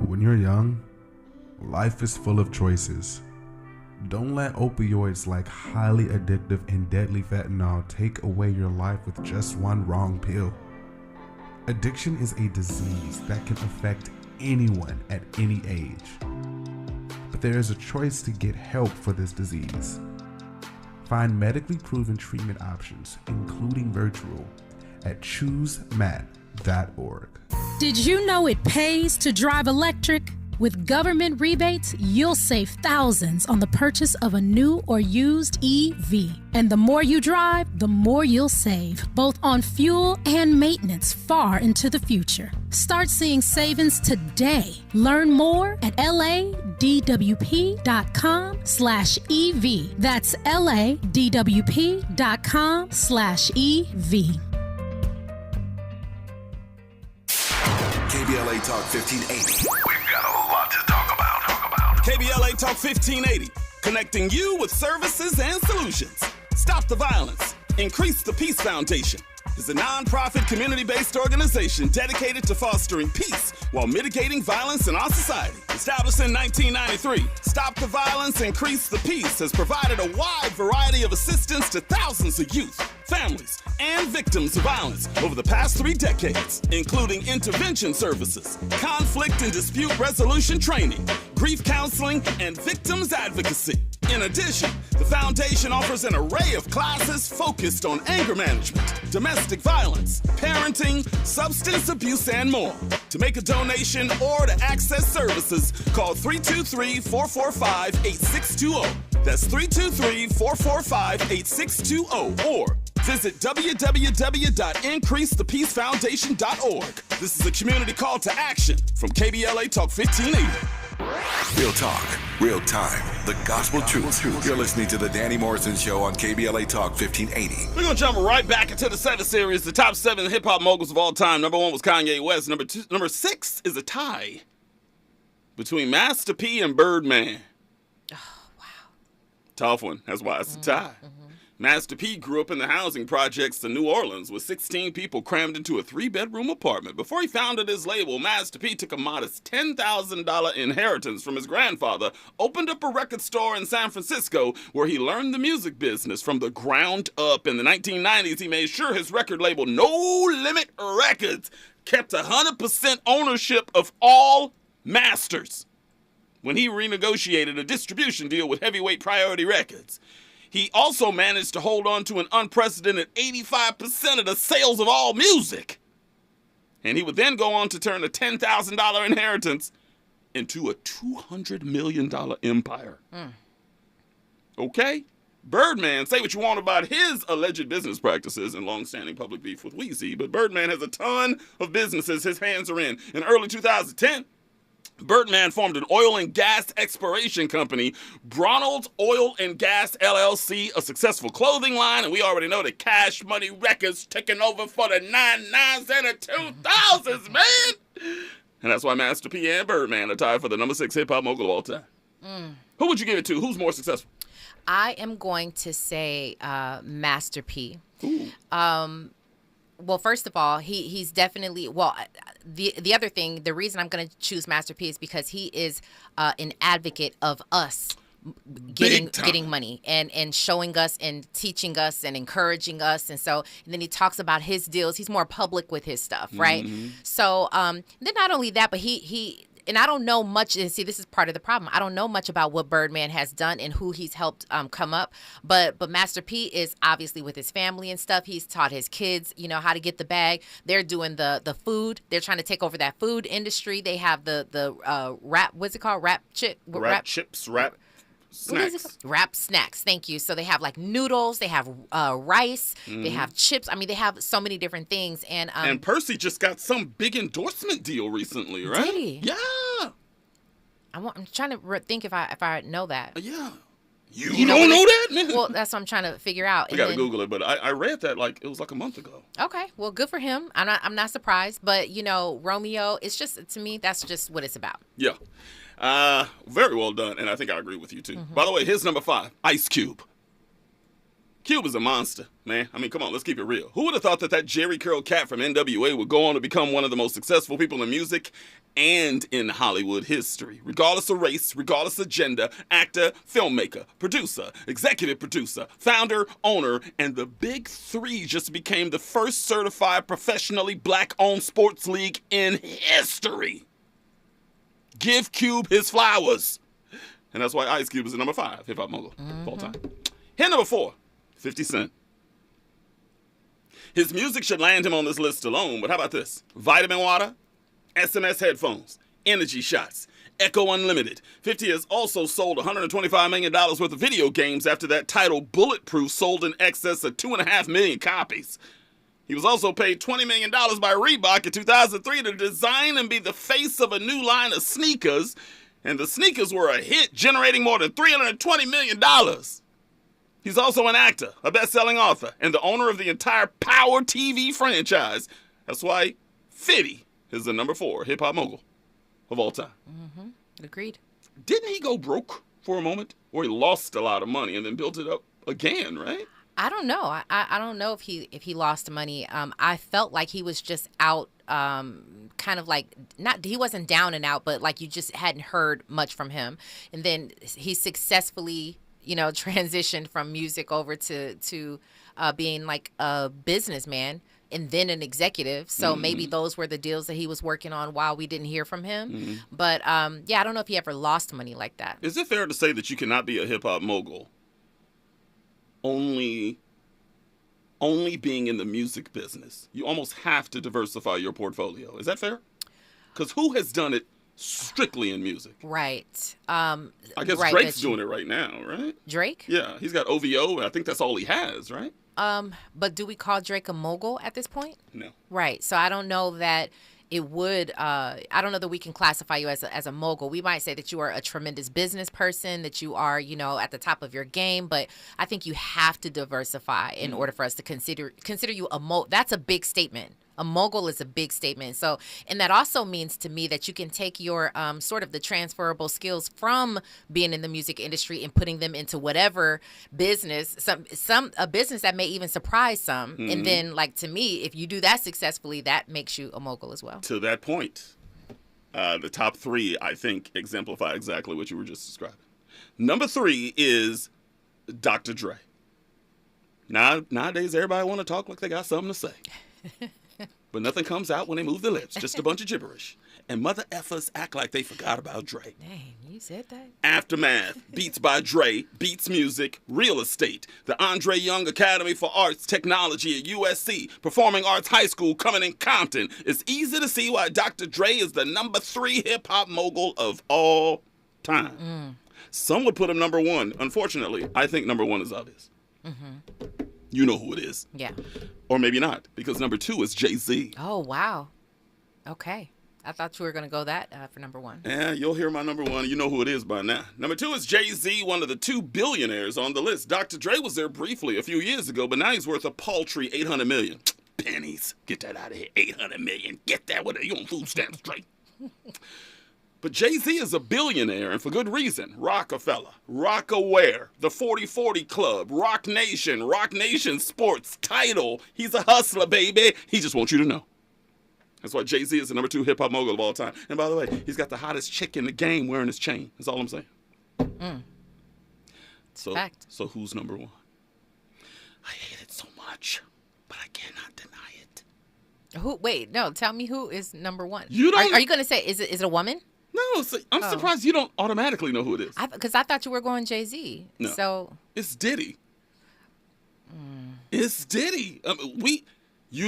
When you're young, life is full of choices. Don't let opioids like highly addictive and deadly fentanyl take away your life with just one wrong pill. Addiction is a disease that can affect anyone at any age. But there is a choice to get help for this disease. Find medically proven treatment options, including virtual, at choosemat.org. Did you know it pays to drive electric? With government rebates, you'll save thousands on the purchase of a new or used EV. And the more you drive, the more you'll save, both on fuel and maintenance far into the future. Start seeing savings today. Learn more at ladwp.com/EV. That's ladwp.com/EV. KBLA Talk 1580. We've got a lot to talk about. KBLA Talk 1580, connecting you with services and solutions. Stop the Violence, Increase the Peace Foundation is a non-profit community-based organization dedicated to fostering peace while mitigating violence in our society. Established in 1993, Stop the Violence, Increase the Peace has provided a wide variety of assistance to thousands of youth, families, and victims of violence over the past 3 decades, including intervention services, conflict and dispute resolution training, grief counseling, and victims advocacy. In addition, the foundation offers an array of classes focused on anger management, domestic violence, parenting, substance abuse, and more. To make a donation or to access services, call 323-445-8620. That's 323-445-8620 or visit www.increasethepeacefoundation.org. This is a community call to action from KBLA Talk 1580. Real talk, real time, the gospel truth. You're listening to the Danny Morrison Show on KBLA Talk 1580. We're going to jump right back into the 7 series, the top 7 hip-hop moguls of all time. Number 1 was Kanye West. Number 6 is a tie between Master P and Birdman. Tough one. That's why it's a tie. Master P grew up in the housing projects in New Orleans with 16 people crammed into a 3-bedroom apartment. Before he founded his label, Master P took a modest $10,000 inheritance from his grandfather, opened up a record store in San Francisco where he learned the music business from the ground up. In the 1990s, he made sure his record label, No Limit Records, kept 100% ownership of all masters when he renegotiated a distribution deal with Heavyweight Priority Records. He also managed to hold on to an unprecedented 85% of the sales of all music. And he would then go on to turn a $10,000 inheritance into a $200 million empire. Okay? Birdman, say what you want about his alleged business practices and long-standing public beef with Weezy, but Birdman has a ton of businesses his hands are in. In early 2010, Birdman formed an oil and gas exploration company, Bronald's Oil and Gas LLC, a successful clothing line, and we already know that Cash Money Records taking over for the 99s and the 2000s, man. And that's why Master P and Birdman are tied for the number 6 hip-hop mogul of all time. Who would you give it to? Who's more successful? I am going to say Master P. Well, first of all, he's definitely, the other thing, the reason I'm going to choose Master P is because he is an advocate of us getting money and showing us and teaching us and encouraging us. And then he talks about his deals. He's more public with his stuff, right? So then not only that, but he and I don't know much, and see, this is part of the problem. I don't know much about what Birdman has done and who he's helped come up, but Master P is obviously with his family and stuff. He's taught his kids, how to get the bag. They're doing the food. They're trying to take over that food industry. They have the rap, what's it called? Rap chips, snacks. Wrap snacks. Thank you. So they have like noodles, they have rice, they have chips. I mean, they have so many different things. And Percy just got some big endorsement deal recently, right? Did he? Yeah. I'm trying to think if I know that. Yeah. You don't know that, man? Well, that's what I'm trying to figure out. I got to Google it, but I read that it was like a month ago. Okay. Well, good for him. I'm not surprised. But, Romeo, it's just, to me, that's just what it's about. Yeah. Very well done, and I think I agree with you, too. By the way, here's number 5, Ice Cube. Cube is a monster, man. I mean, come on, let's keep it real. Who would have thought that Jerry Curl cat from NWA would go on to become one of the most successful people in music and in Hollywood history? Regardless of race, regardless of gender, actor, filmmaker, producer, executive producer, founder, owner, and the Big Three just became the first certified professionally black-owned sports league in history. Give Cube his flowers. And that's why Ice Cube is the number 5 hip-hop mogul of all time. Hit number 4, 50 Cent. His music should land him on this list alone, but how about this? Vitamin water, SMS headphones, energy shots, Echo Unlimited. 50 has also sold $125 million worth of video games after that title Bulletproof sold in excess of 2.5 million copies. He was also paid $20 million by Reebok in 2003 to design and be the face of a new line of sneakers, and the sneakers were a hit, generating more than $320 million. He's also an actor, a best-selling author, and the owner of the entire Power TV franchise. That's why 50 is the number 4 hip-hop mogul of all time. Agreed. Didn't he go broke for a moment? Or he lost a lot of money and then built it up again, right? I don't know. I don't know if he lost money. I felt like he was just out, kind of like, he wasn't down and out, but like you just hadn't heard much from him. And then he successfully, transitioned from music over to being like a businessman and then an executive. So maybe those were the deals that he was working on while we didn't hear from him. But I don't know if he ever lost money like that. Is it fair to say that you cannot be a hip hop mogul only being in the music business? You almost have to diversify your portfolio. Is that fair? Because who has done it strictly in music? Right. I guess Drake's doing it right now, right? Drake? Yeah, he's got OVO, and I think that's all he has, right? But do we call Drake a mogul at this point? No. Right. So I don't know that it would, I don't know that we can classify you as a mogul. We might say that you are a tremendous business person, that you are, at the top of your game, but I think you have to diversify in order for us to consider you a mogul. That's a big statement. A mogul is a big statement. So, and that also means to me that you can take your sort of the transferable skills from being in the music industry and putting them into whatever business, a business that may even surprise some. Mm-hmm. And then, like, to me, if you do that successfully, that makes you a mogul as well. To that point, the top 3, I think, exemplify exactly what you were just describing. Number 3 is Dr. Dre. Nowadays, everybody want to talk like they got something to say. But nothing comes out when they move their lips. Just a bunch of gibberish. And mother effers act like they forgot about Dre. Dang, you said that? Aftermath, Beats by Dre, Beats Music, Real Estate, the Andre Young Academy for Arts Technology at USC, Performing Arts High School coming in Compton. It's easy to see why Dr. Dre is the number 3 hip-hop mogul of all time. Some would put him number 1. Unfortunately, I think number 1 is obvious. Mm-hmm. You know who it is. Yeah. Or maybe not, because number 2 is Jay-Z. Oh, wow. Okay. I thought you were going to go that for number 1. Yeah, you'll hear my number 1. You know who it is by now. Number 2 is Jay-Z, one of the 2 billionaires on the list. Dr. Dre was there briefly a few years ago, but now he's worth a paltry $800 million. Pennies. Get that out of here. $800 million. Get that with it. You on food stamps, Dre. But Jay-Z is a billionaire, and for good reason. Rockefeller, Rockaware, the 40/40 Club, Rock Nation Sports, Tidal. He's a hustler, baby. He just wants you to know. That's why Jay-Z is the number 2 hip-hop mogul of all time. And by the way, he's got the hottest chick in the game wearing his chain. That's all I'm saying. Fact. So who's number 1? I hate it so much, but I cannot deny it. Who? Wait, no. Tell me who is number 1. You don't. Are you going to say is it a woman? No, I'm surprised you don't automatically know who it is. Because I thought you were going Jay-Z. No. So it's Diddy. It's Diddy. I mean,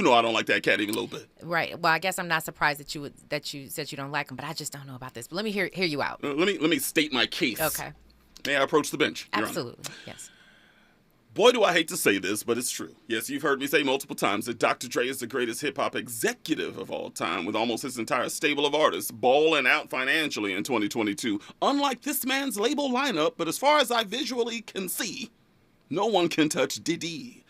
I don't like that cat even a little bit. Right. Well, I guess I'm not surprised that you said you don't like him, but I just don't know about this. But let me hear you out. Let me state my case. Okay. May I approach the bench? Absolutely. Yes. Boy, do I hate to say this, but it's true. Yes, you've heard me say multiple times that Dr. Dre is the greatest hip-hop executive of all time, with almost his entire stable of artists balling out financially in 2022. Unlike this man's label lineup, but as far as I visually can see, no one can touch Diddy.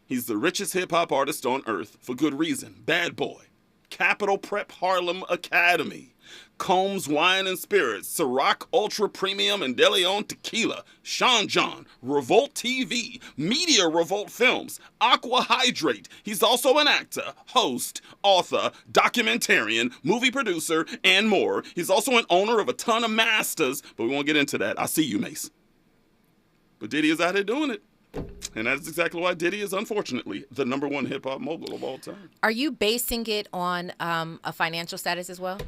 He's the richest hip-hop artist on earth, for good reason. Bad Boy, Capital Prep Harlem Academy, Combs Wine and Spirits, Ciroc Ultra Premium and De Leon Tequila, Sean John, Revolt TV, Media Revolt Films, Aqua Hydrate. He's also an actor, host, author, documentarian, movie producer, and more. He's also an owner of a ton of masters, but we won't get into that. I see you, Mace. But Diddy is out here doing it. And that's exactly why Diddy is, unfortunately, the number 1 hip-hop mogul of all time. Are you basing it on a financial status as well?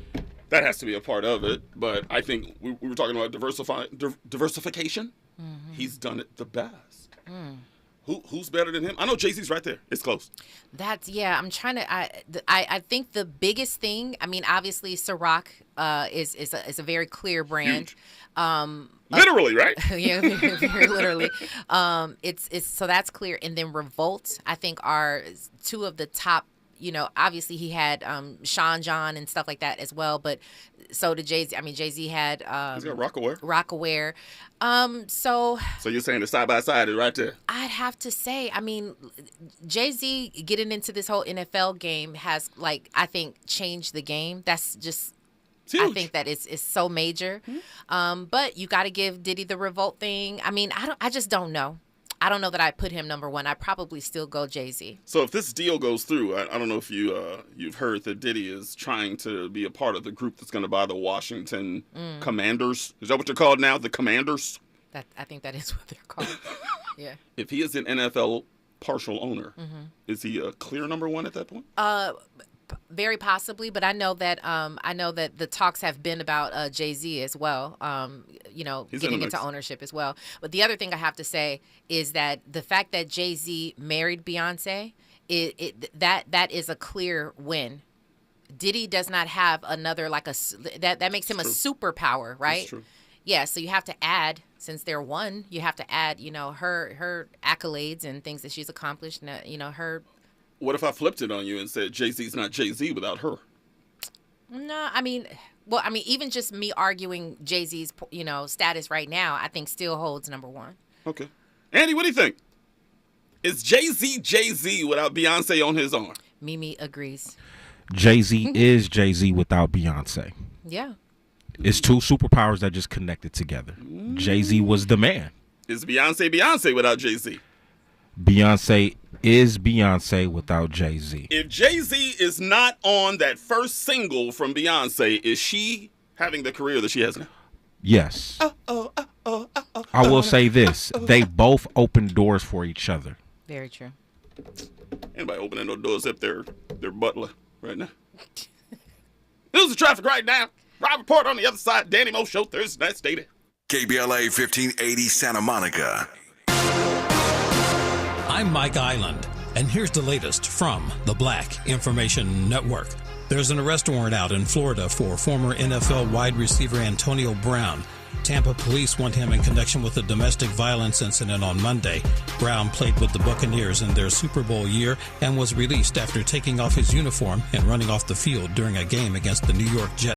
That has to be a part of it, but I think we were talking about diversification. Mm-hmm. He's done it the best. Who's better than him? I know Jay-Z's right there. It's close. I'm trying to. I think the biggest thing. I mean, obviously, Ciroc is a very clear brand. Literally, right? Yeah, very literally. It's so that's clear. And then Revolt, I think, are 2 of the top. Obviously he had Sean John and stuff like that as well, but so did Jay-Z. I mean, Jay-Z had he's got Rockaware. So you're saying the side by side is right there? I'd have to say, I mean, Jay-Z getting into this whole NFL game has, like, I think changed the game. That's just I think that it's so major. Mm-hmm. But you got to give Diddy the Revolt thing. I mean, I just don't know. I don't know that I'd put him number 1. I'd probably still go Jay-Z. So if this deal goes through, I don't know if you've heard that Diddy is trying to be a part of the group that's going to buy the Washington Commanders. Is that what they're called now? The Commanders? I think that is what they're called. Yeah. If he is an NFL partial owner, is he a clear number 1 at that point? Very possibly, but I know that the talks have been about Jay-Z as well. Getting into ownership as well. But the other thing I have to say is that the fact that Jay-Z married Beyonce, that is a clear win. Diddy does not have another that makes him a superpower, right? That's true. Yeah, so you have to add, since they're one, you have to add, her accolades and things that she's accomplished, her. What if I flipped it on you and said Jay-Z's not Jay-Z without her? No, I mean, even just me arguing Jay-Z's, status right now, I think still holds number 1. Okay. Andy, what do you think? Is Jay-Z Jay-Z without Beyonce on his arm? Mimi agrees. Jay-Z is Jay-Z without Beyonce. Yeah. It's two superpowers that just connected together. Jay-Z was the man. Is Beyonce without Jay-Z? Beyonce is Beyonce without Jay-Z. If Jay-Z is not on that first single from Beyonce, is she having the career that she has now? Yes. I will say this. They both opened doors for each other. Very true. Anybody opening no doors except their butler right now? News of traffic right now. Rob Report on the other side. Danny Mo Show Thursday Night Stated. KBLA 1580 Santa Monica. I'm Mike Island, and here's the latest from the Black Information Network. There's an arrest warrant out in Florida for former NFL wide receiver Antonio Brown. Tampa police want him in connection with a domestic violence incident on Monday. Brown played with the Buccaneers in their Super Bowl year and was released after taking off his uniform and running off the field during a game against the New York Jets.